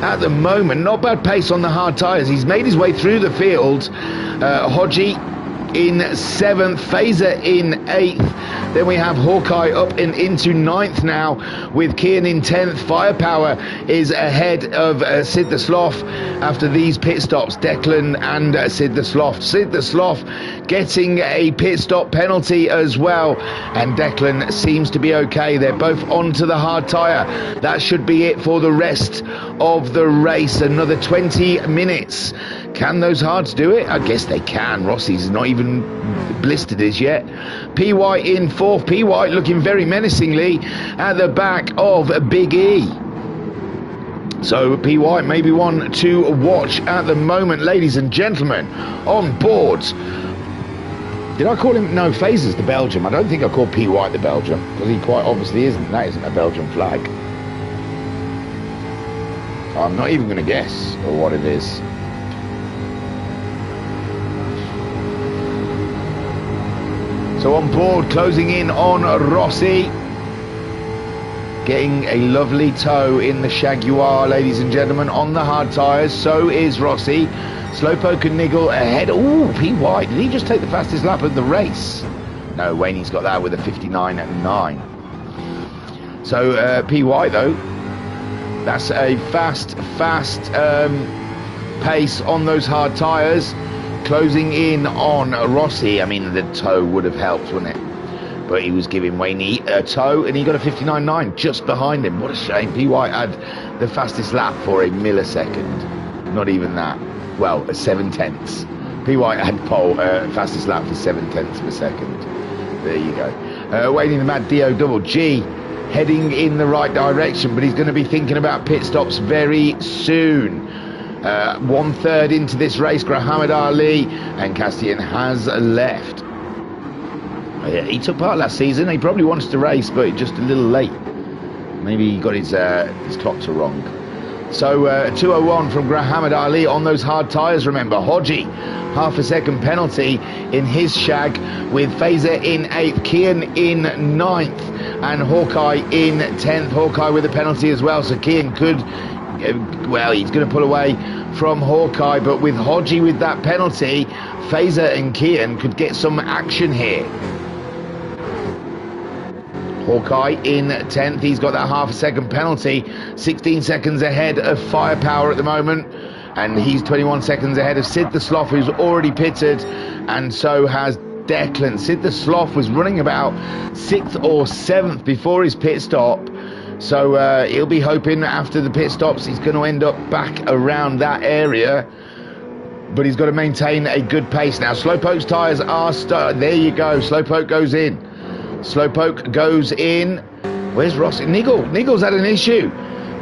[SPEAKER 1] at the moment. Not bad pace on the hard tyres. He's made his way through the field. Hodgie in 7th, Fazer in 8th. Then we have Hawkeye up and into 9th now, with Kian in 10th. Firepower is ahead of Sid the Sloth after these pit stops. Declan and Sid the Sloth. Sid the Sloth getting a pit stop penalty as well, and Declan seems to be okay. They're both onto the hard tyre. That should be it for the rest of the race. Another 20 minutes. Can those hards do it? I guess they can. Rossi's not even blistered as yet. P. White in 4th. P. White looking very menacingly at the back of Big E. So P. White may be one to watch at the moment, ladies and gentlemen. On board. Did I call him? No, Fazer's the Belgium. I don't think I called P. White the Belgium, because he quite obviously isn't. That isn't a Belgian flag. I'm not even going to guess what it is. So on board, closing in on Rossi. Getting a lovely toe in the Jaguar, ladies and gentlemen, on the hard tyres. So is Rossi. Slowpoke and Niggle ahead. Ooh, P. White. Did he just take the fastest lap of the race? No, Waney's got that with a 59.9. So P. White, though, that's a fast pace on those hard tyres. Closing in on Rossi. I mean, the toe would have helped, wouldn't it? But he was giving Waney a toe, and he got a 59.9 just behind him. What a shame. P. White had the fastest lap for a millisecond. Not even that. Well, 7/10. P. White had pole fastest lap for 7/10 of a second. There you go. Waney the Mad D.O. double G heading in the right direction, but he's going to be thinking about pit stops very soon. 1/3 into this race, Grahamad Ali, and Castian has left. He took part last season. He probably wants to race, but just a little late. Maybe he got his clocks wrong. So 2:01 from Grahamad Ali on those hard tyres. Remember, Hodgie, half a second penalty in his shag, with Fazer in 8th, Kian in 9th, and Hawkeye in 10th. Hawkeye with a penalty as well, so Kian could, well, he's going to pull away from Hawkeye, but with Hodgie with that penalty, Fazer and Kian could get some action here. Hawkeye in 10th. He's got that half a second penalty. 16 seconds ahead of Firepower at the moment. And he's 21 seconds ahead of Sid the Sloth, who's already pitted. And so has Declan. Sid the Sloth was running about 6th or 7th before his pit stop. So he'll be hoping after the pit stops he's going to end up back around that area. But he's got to maintain a good pace now. Slowpoke's tyres are there you go. Slowpoke goes in. Slowpoke goes in. Where's Rossi? Niggle's had an issue.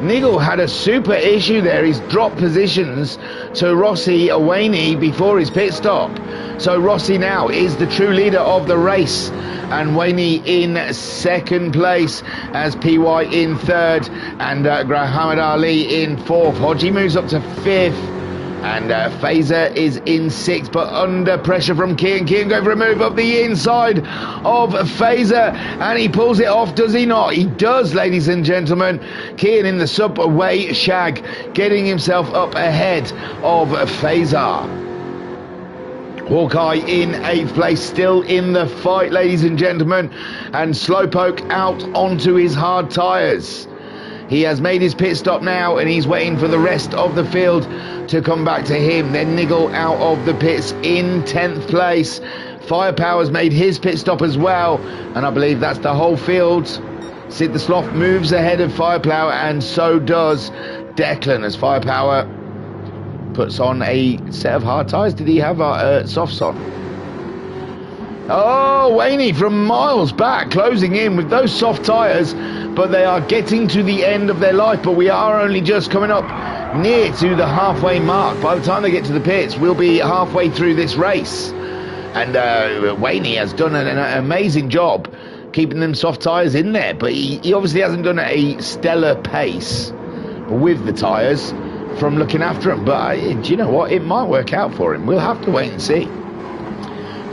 [SPEAKER 1] Niggle had a super issue there. He's dropped positions to Rossi Awani before his pit stop. So Rossi now is the true leader of the race. And Waney in second place as PY in third. And Muhammad Ali in fourth. Hodgie moves up to fifth. And Fazer is in sixth, but under pressure from Kian. Kian going for a move up the inside of Fazer, and he pulls it off, does he not? He does, ladies and gentlemen. Kian in the subway shag, getting himself up ahead of Fazer. Hawkeye in eighth place, still in the fight, ladies and gentlemen. And Slowpoke out onto his hard tyres. He has made his pit stop now, and he's waiting for the rest of the field to come back to him. Then Niggle out of the pits in 10th place. Firepower's made his pit stop as well, and I believe that's the whole field. Sid the Sloth moves ahead of Firepower, and so does Declan as Firepower puts on a set of hard tyres. Did he have softs on? Oh, Waney from miles back, closing in with those soft tyres, but they are getting to the end of their life. But we are only just coming up near to the halfway mark. By the time they get to the pits, we'll be halfway through this race. And Waney has done an amazing job keeping them soft tyres in there, but he obviously hasn't done a stellar pace with the tyres from looking after them. But do you know what? It might work out for him. We'll have to wait and see.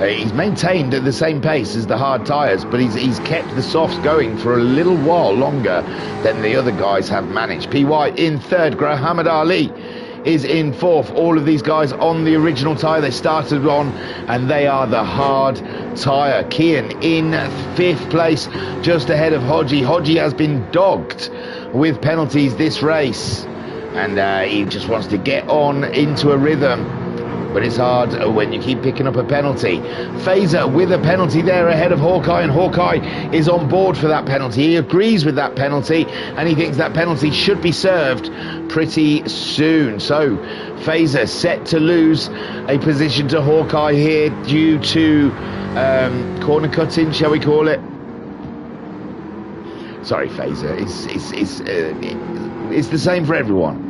[SPEAKER 1] He's maintained at the same pace as the hard tyres, but he's kept the softs going for a little while longer than the other guys have managed. PY in third, Muhammad Ali is in fourth. All of these guys on the original tyre they started on, and they are the hard tyre. Kian in fifth place, just ahead of Hodgie. Hodgie has been dogged with penalties this race, and he just wants to get on into a rhythm. But it's hard when you keep picking up a penalty. Fazer with a penalty there ahead of Hawkeye, and Hawkeye is on board for that penalty. He agrees with that penalty, and he thinks that penalty should be served pretty soon. So Fazer set to lose a position to Hawkeye here due to corner cutting, shall we call it? Sorry, Fazer. It's the same for everyone.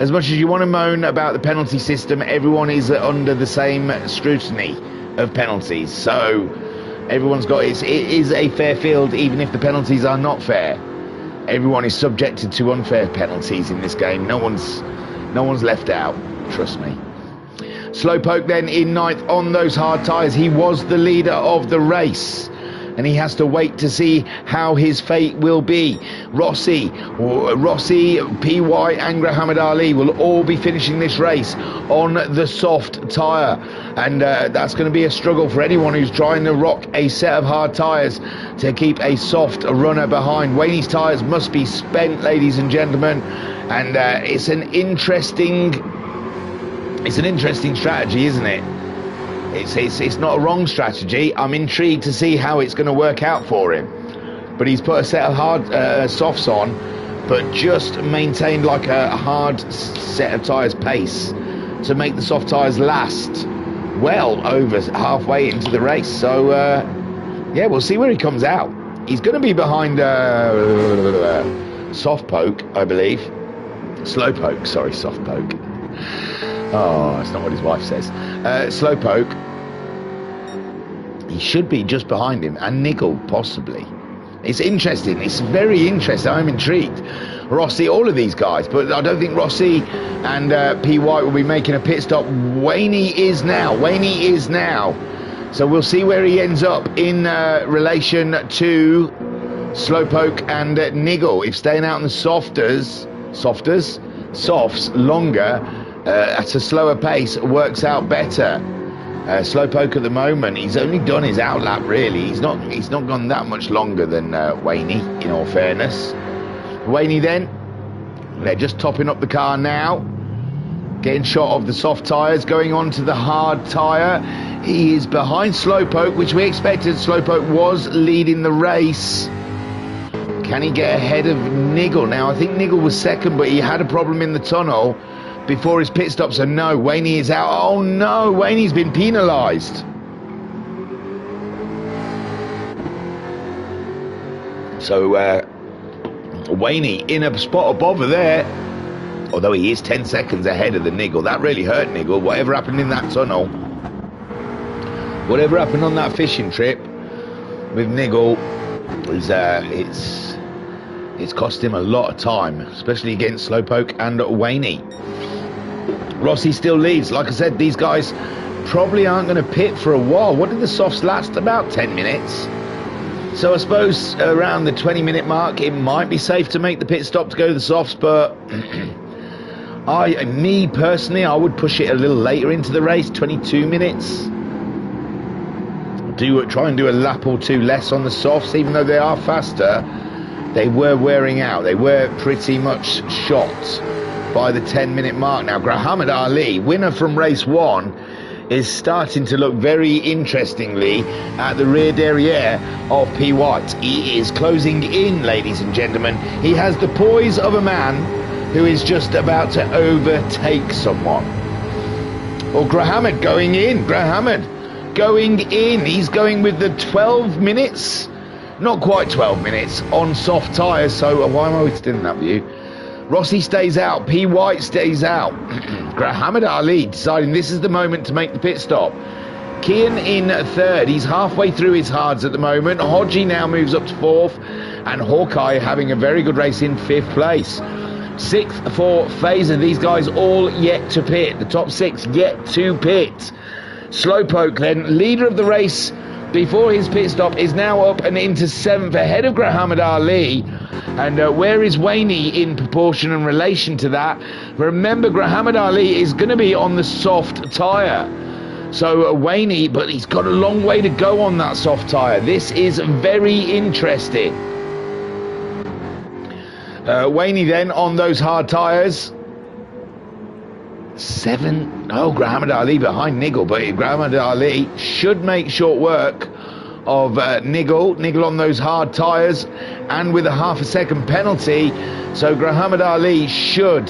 [SPEAKER 1] As much as you want to moan about the penalty system, everyone is under the same scrutiny of penalties. So everyone's got it is a fair field, even if the penalties are not fair. Everyone is subjected to unfair penalties in this game. No one's left out. Trust me. Slowpoke then in ninth on those hard tyres. He was the leader of the race, and he has to wait to see how his fate will be. Rossi, PY and Muhammad Ali will all be finishing this race on the soft tyre, and that's going to be a struggle for anyone who's trying to rock a set of hard tyres to keep a soft runner behind. Waney's tyres must be spent, ladies and gentlemen, and it's an interesting strategy, isn't it? It's not a wrong strategy. I'm intrigued to see how it's going to work out for him. But he's put a set of hard softs on, but just maintained like a hard set of tyres pace to make the soft tyres last well over halfway into the race. So, yeah, we'll see where he comes out. He's going to be behind Softpoke, I believe. Slowpoke, sorry, Softpoke. Oh, that's not what his wife says. Slowpoke, he should be just behind him, and Niggle possibly. It's interesting. It's very interesting. I'm intrigued. Rossi, all of these guys, but I don't think Rossi and P. White will be making a pit stop. Waney is now. So we'll see where he ends up in relation to Slowpoke and Niggle. If staying out in the softs longer, at a slower pace works out better. Slowpoke at the moment, he's only done his outlap really. He's not gone that much longer than Waney, in all fairness. Waney then, they're just topping up the car now, getting shot of the soft tyres, going on to the hard tyre. He is behind Slowpoke, which we expected. Slowpoke was leading the race. Can he get ahead of Niggle? Now I think Niggle was second, but he had a problem in the tunnel before his pit stop, so no, Waney is out. Oh no, Waney's been penalised. So Waney in a spot above her there, although he is 10 seconds ahead of the Niggle. That really hurt Niggle. Whatever happened in that tunnel, whatever happened on that fishing trip with Niggle, is it's cost him a lot of time, especially against Slowpoke and Waney. Rossi still leads. Like I said, these guys probably aren't going to pit for a while. What did the softs last? About 10 minutes. So I suppose around the 20-minute mark, it might be safe to make the pit stop to go to the softs, but me personally, I would push it a little later into the race, 22 minutes. Try and do a lap or two less on the softs, even though they are faster. They were wearing out. They were pretty much shot by the 10-minute mark. Now, Muhammad Ali, winner from race 1, is starting to look very interestingly at the rear derriere of P. White. He is closing in, ladies and gentlemen. He has the poise of a man who is just about to overtake someone. Or Muhammad going in. Muhammad going in. He's going with the 12 minutes. Not quite 12 minutes on soft tyres, so why am I always still in that view? Rossi stays out, P. White stays out. Muhammad Ali deciding this is the moment to make the pit stop. Kian in 3rd, he's halfway through his hards at the moment. Hodgie now moves up to 4th, and Hawkeye having a very good race in 5th place. 6th for Phaser, these guys all yet to pit. The top 6 yet to pit. Slowpoke then, leader of the race, before his pit stop, is now up and into 7th ahead of Muhammad Ali. And where is Waney in proportion and relation to that? Remember, Muhammad Ali is going to be on the soft tyre. So Waney, but he's got a long way to go on that soft tyre. This is very interesting. Waney then on those hard tyres. 7. Oh, Muhammad Ali behind Niggle, but Muhammad Ali should make short work of Niggle. Niggle on those hard tyres, and with a half a second penalty, so Muhammad Ali should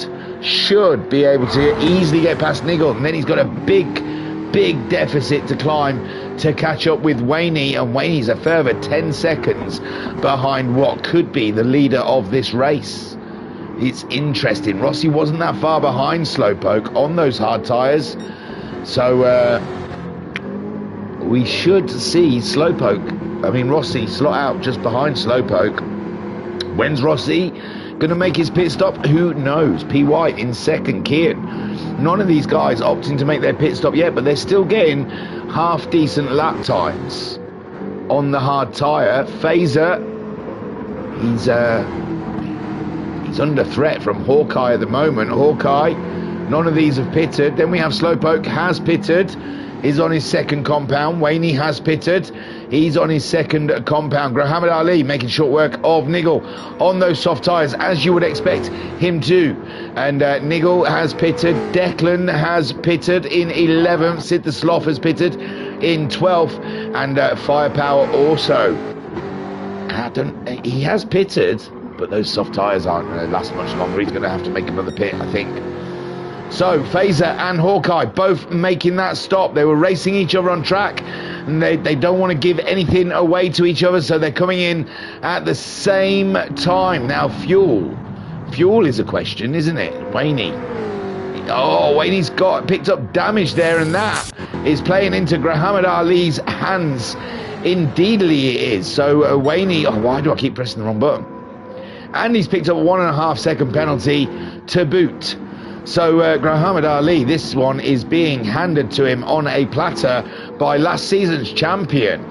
[SPEAKER 1] be able to easily get past Niggle, and then he's got a big deficit to climb to catch up with Waney, and Waney's a further 10 seconds behind what could be the leader of this race. It's interesting. Rossi wasn't that far behind Slowpoke on those hard tyres. So we should see Rossi slot out just behind Slowpoke. When's Rossi going to make his pit stop? Who knows? P. White in 2nd, Kian. None of these guys opting to make their pit stop yet, but they're still getting half decent lap times on the hard tyre. Phaser, he's under threat from Hawkeye at the moment. Hawkeye, none of these have pitted. Then we have Slowpoke has pitted. Is on his 2nd compound. Waney has pitted. He's on his 2nd compound. Muhammad Ali making short work of Niggle on those soft tyres, as you would expect him to. And Niggle has pitted. Declan has pitted in 11th. Sid the Sloth has pitted in 12th. And Firepower also. He has pitted, but those soft tyres aren't going to last much longer. He's going to have to make another pit, I think. So Phaser and Hawkeye both making that stop. They were racing each other on track, and they don't want to give anything away to each other, so they're coming in at the same time. Now fuel is a question, isn't it? Waney. Oh, Waney's picked up damage there, and that is playing into Muhammad Ali's hands. Indeedly it is. So Waney, why do I keep pressing the wrong button? And he's picked up a 1.5 second penalty to boot. So Muhammad Ali, this one is being handed to him on a platter by last season's champion.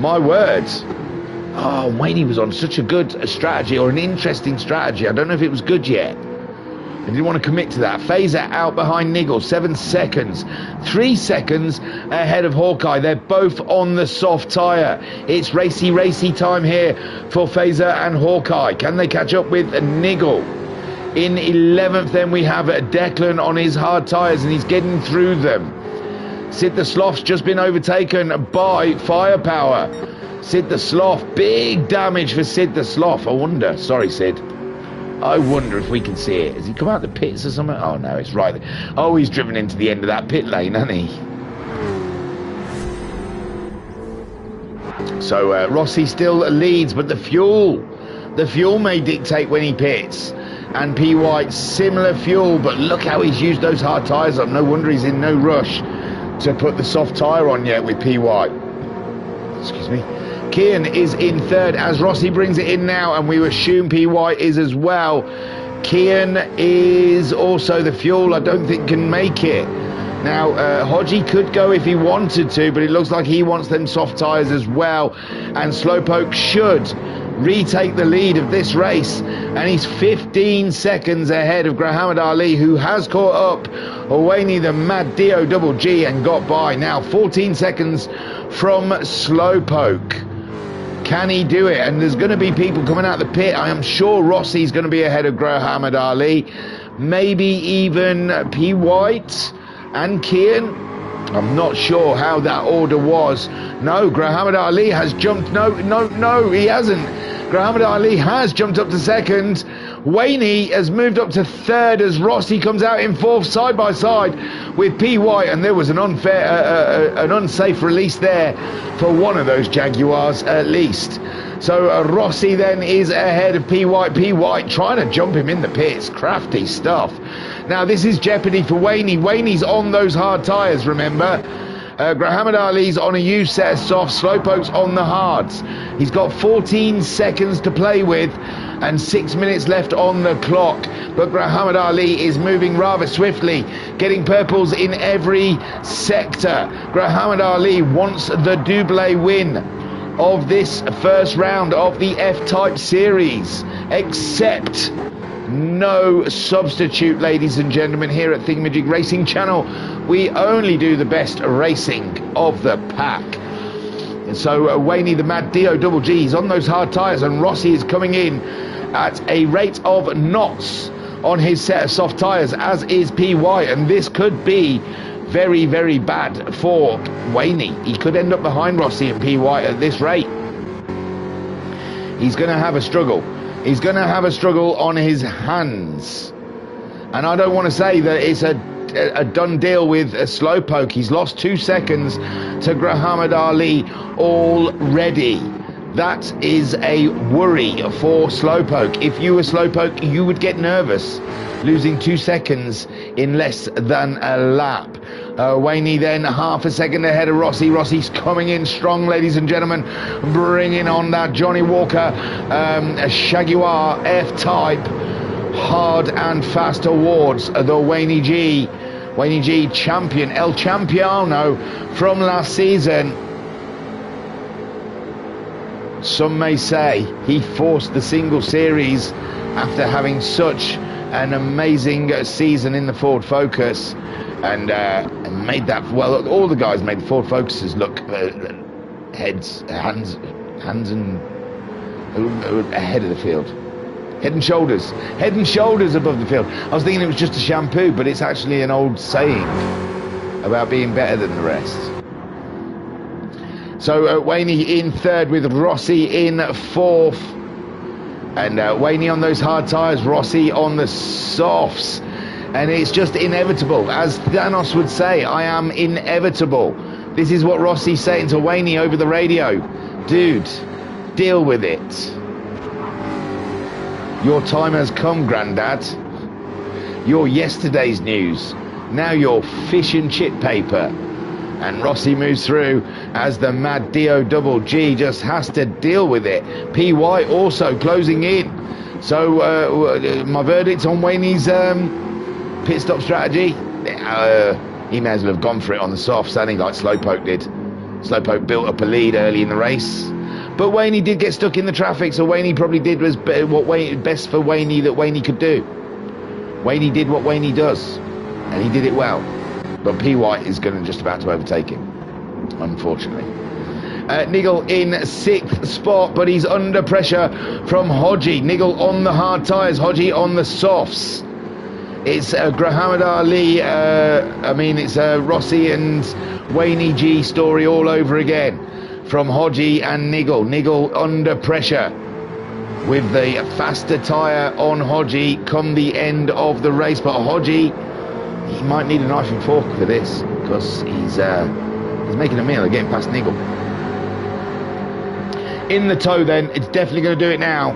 [SPEAKER 1] My words. Oh, Waney was on such a good strategy, or an interesting strategy. I don't know if it was good yet. I didn't want to commit to that. Phaser out behind Niggle, 7 seconds. 3 seconds ahead of Hawkeye. They're both on the soft tyre. It's racy time here for Phaser and Hawkeye. Can they catch up with Niggle? In 11th, then we have Declan on his hard tyres, and he's getting through them. Sid the Sloth's just been overtaken by Firepower. Sid the Sloth, big damage for Sid the Sloth. I wonder, sorry Sid, I wonder if we can see it. Has he come out the pits or something? Oh no, it's right there. Oh, he's driven into the end of that pit lane, hasn't he? So Rossi still leads, but the fuel may dictate when he pits. And P. White, similar fuel, but look how he's used those hard tyres up. No wonder he's in no rush to put the soft tyre on yet with P. White. Excuse me. Kian is in third as Rossi brings it in now, and we assume P. White is as well. Kian is also the fuel, I don't think can make it. Now, Hodgie could go if he wanted to, but it looks like he wants them soft tyres as well. And Slowpoke should retake the lead of this race, and he's 15 seconds ahead of Grahamad Ali, who has caught up Owani the Mad Dio Double G and got by. Now 14 seconds from Slowpoke. Can he do it? And there's going to be people coming out the pit. I am sure Rossi's going to be ahead of Grahamad Ali, maybe even P. White and Kian. I'm not sure how that order was. No, Grahamad Ali has jumped. No, he hasn't. Grahamad Ali has jumped up to second. Waney has moved up to third as Rossi comes out in fourth, side by side with P. White, and there was an unsafe release there for one of those Jaguars at least. So Rossi then is ahead of P. White. P. White trying to jump him in the pits. Crafty stuff. Now this is jeopardy for Waney. Waney's on those hard tyres, remember. Grahamad Ali's on a used set of softs. Slowpoke's on the hards. He's got 14 seconds to play with and 6 minutes left on the clock. But Grahamad Ali is moving rather swiftly, getting purples in every sector. Grahamad Ali wants the double win of this first round of the F-Type series, except no substitute, ladies and gentlemen. Here at Thingamajig Racing Channel, we only do the best racing of the pack. And so Waney the Mad Dio Double G is on those hard tyres, and Rossi is coming in at a rate of knots on his set of soft tyres, as is P. White, and this could be very, very bad for Waney. He could end up behind Rossi and P. White at this rate. He's going to have a struggle. He's going to have a struggle on his hands. And I don't want to say that it's a done deal with a Slowpoke. He's lost 2 seconds to Grahamad Ali already. That is a worry for Slowpoke. If you were Slowpoke, you would get nervous, losing 2 seconds in less than a lap. Waney then half a second ahead of Rossi. Rossi's coming in strong, ladies and gentlemen, bringing on that Johnny Walker Jaguar F-Type hard and fast awards. The Waney G champion, El Champiano from last season. Some may say he forced the single series after having such an amazing season in the Ford Focus, and made that, well, all the guys made the Ford Focuses look hands and ahead of the field, head and shoulders above the field. I was thinking it was just a shampoo, but it's actually an old saying about being better than the rest. So Waney in third with Rossi in fourth, and Waney on those hard tyres, Rossi on the softs. And it's just inevitable. As Thanos would say, I am inevitable. This is what Rossi's saying to Waney over the radio. Dude, deal with it. Your time has come, Grandad. You're yesterday's news. Now you're fish and chip paper. And Rossi moves through as the Mad Dio Double G just has to deal with it. P. White also closing in. So my verdict on Waney's pit stop strategy, he may as well have gone for it on the soft, standing like Slowpoke did. Slowpoke built up a lead early in the race, but Waney did get stuck in the traffic, so Waney probably did was best for Waney that Waney could do. Waney did what Waney does, and he did it well. But P. White is going to just about to overtake him, unfortunately. Nigel in 6th spot, but he's under pressure from Hodgie. Nigel on the hard tyres, Hodgie on the softs. It's Grahamad Ali, it's Rossi and Waney G story all over again from Hodgie and Nigel. Nigel under pressure with the faster tyre on Hodgie come the end of the race. But Hodgie, he might need a knife and fork for this, because he's making a meal of getting past Nigel. In the toe then, it's definitely going to do it now.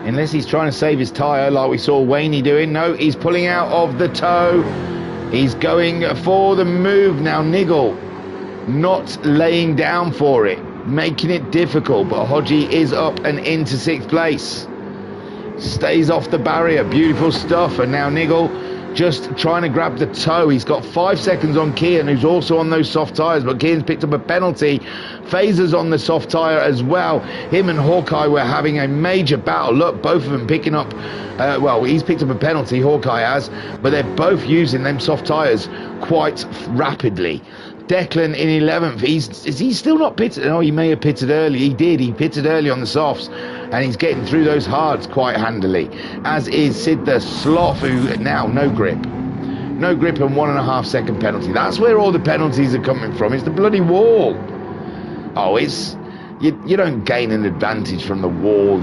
[SPEAKER 1] Unless he's trying to save his tyre like we saw Wayne doing. No, he's pulling out of the toe. He's going for the move now. Nigel not laying down for it, making it difficult, but Hodgie is up and into 6th place. Stays off the barrier, beautiful stuff. And now Nigel just trying to grab the toe. He's got 5 seconds on Kian, who's also on those soft tyres, but Kian's picked up a penalty. Phaser's on the soft tyre as well. Him and Hawkeye were having a major battle. Look, both of them picking up, well, he's picked up a penalty, Hawkeye has, but they're both using them soft tyres quite rapidly. Declan in 11th. Is he still not pitted? Oh, he may have pitted early. He did. He pitted early on the softs, and he's getting through those hards quite handily. As is Sid the Sloth, who now no grip. No grip and 1.5 second penalty. That's where all the penalties are coming from. It's the bloody wall. Oh, it's you don't gain an advantage from the wall.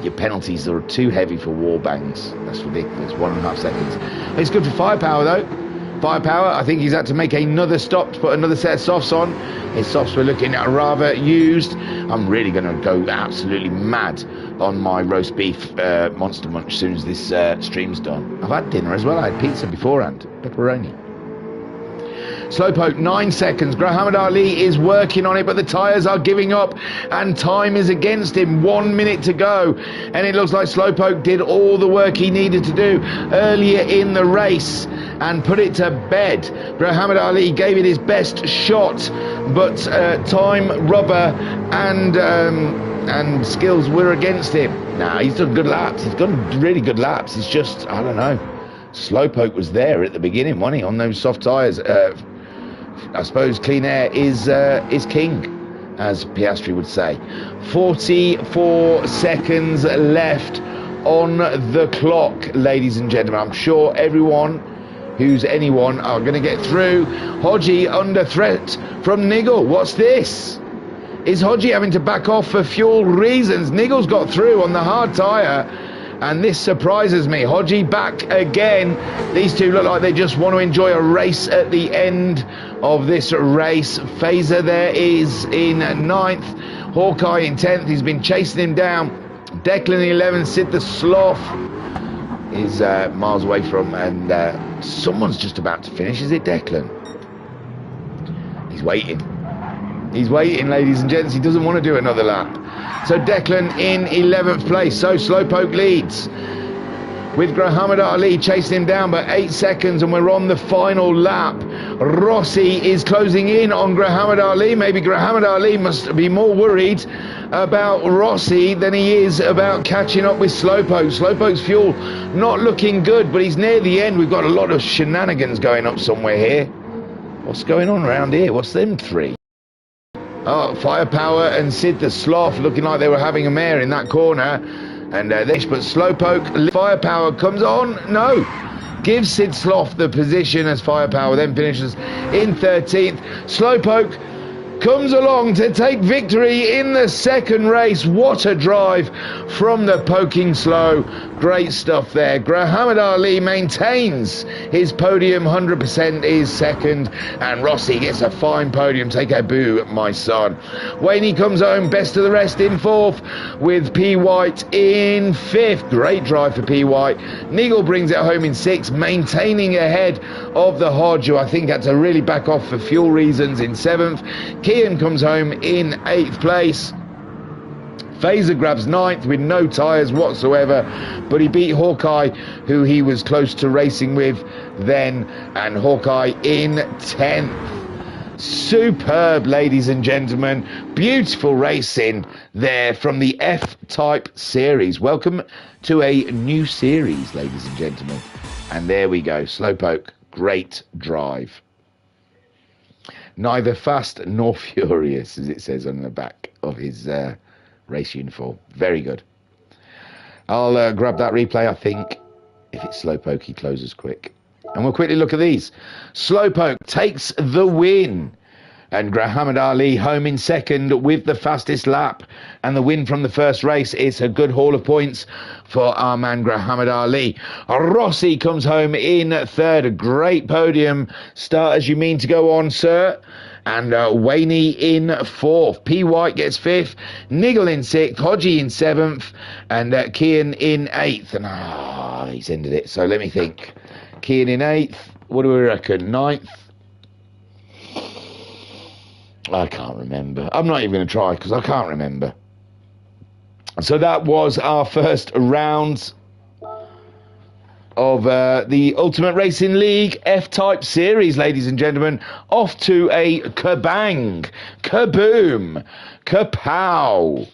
[SPEAKER 1] Your penalties are too heavy for wall bangs. That's ridiculous. 1.5 seconds. It's good for firepower though. Firepower, I think he's had to make another stop to put another set of softs on. His softs were looking rather used. I'm really going to go absolutely mad on my roast beef Monster Munch as soon as this stream's done. I've had dinner as well. I had pizza beforehand, pepperoni. Slowpoke, 9 seconds. Muhammad Ali is working on it, but the tyres are giving up and time is against him. 1 minute to go, and it looks like Slowpoke did all the work he needed to do earlier in the race and put it to bed. Muhammad Ali gave it his best shot, but time, rubber and skills were against him. Nah, he's done good laps. He's done really good laps. It's just, I don't know, Slowpoke was there at the beginning, wasn't he, on those soft tyres. I suppose clean air is king, as Piastri would say. 44 seconds left on the clock, ladies and gentlemen. I'm sure everyone who's anyone are going to get through. Hodgie under threat from Nigel. What's this? Is Hodgie having to back off for fuel reasons? Nigel's got through on the hard tyre, and this surprises me. Hodgie back again. These two look like they just want to enjoy a race at the end of this race. Phaser there is in 9th. Hawkeye in 10th. He's been chasing him down. Declan in 11th. Sid the Sloth is miles away from, and someone's just about to finish. Is it Declan? He's waiting. He's waiting, ladies and gents. He doesn't want to do another lap. So Declan in 11th place. So Slowpoke leads with Muhammad Ali chasing him down by 8 seconds, and we're on the final lap. Rossi is closing in on Muhammad Ali. Maybe Muhammad Ali must be more worried about Rossi than he is about catching up with Slowpoke. Slowpoke's fuel not looking good, but he's near the end. We've got a lot of shenanigans going up somewhere here. What's going on around here? What's them three? Oh, Firepower and Sid the Sloth looking like they were having a mare in that corner. And but Slowpoke, Firepower comes on. No. Gives Sid Sloth the position as Firepower then finishes in 13th. Slowpoke comes along to take victory in the second race. What a drive from the Poking Slow. Great stuff there. Muhammad Ali maintains his podium, 100% is second, and Rossi gets a fine podium. Take a boo, my son. Wayne comes home best of the rest in 4th, with P. White in 5th. Great drive for P. White. Nigel brings it home in 6th, maintaining ahead of the Hodge, who I think had to really back off for fuel reasons, in 7th. Kian comes home in 8th place. Phaser grabs 9th with no tyres whatsoever, but he beat Hawkeye, who he was close to racing with then, and Hawkeye in 10th. Superb, ladies and gentlemen. Beautiful racing there from the F-Type series. Welcome to a new series, ladies and gentlemen. And there we go, Slowpoke, great drive. Neither fast nor furious, as it says on the back of his race uniform. Very good. I'll grab that replay. I think if it's Slowpoke, he closes quick. And we'll quickly look at these. Slowpoke takes the win. And Muhammad Ali home in second with the fastest lap. And the win from the first race is a good haul of points for our man Muhammad Ali. Rossi comes home in third. A great podium start as you mean to go on, sir. and Waney in 4th. P. White gets 5th, Niggle in 6th, Hodgie in 7th, and Kian in 8th. And he's ended it. So let me think. Kian in 8th. What do we reckon? 9th? I can't remember. I'm not even going to try because I can't remember. So that was our first round of the Ultimate Racing League F-Type Series, ladies and gentlemen. Off to a kabang, kaboom, kapow.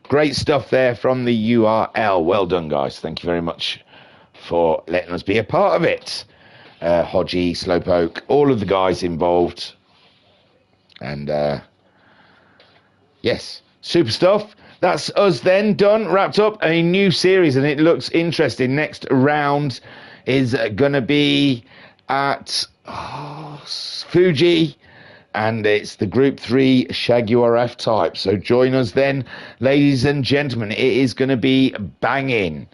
[SPEAKER 1] Great stuff there from the URL. Well done, guys. Thank you very much for letting us be a part of it. Hodgie, Slowpoke, all of the guys involved. And yes, super stuff. That's us then done, wrapped up. A new series, and it looks interesting. Next round is going to be at Fuji, and it's the Group 3 Jaguar F-Type. So join us then, ladies and gentlemen. It is going to be banging.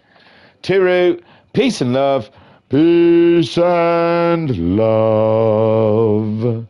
[SPEAKER 1] Turu, peace and love. Peace and love.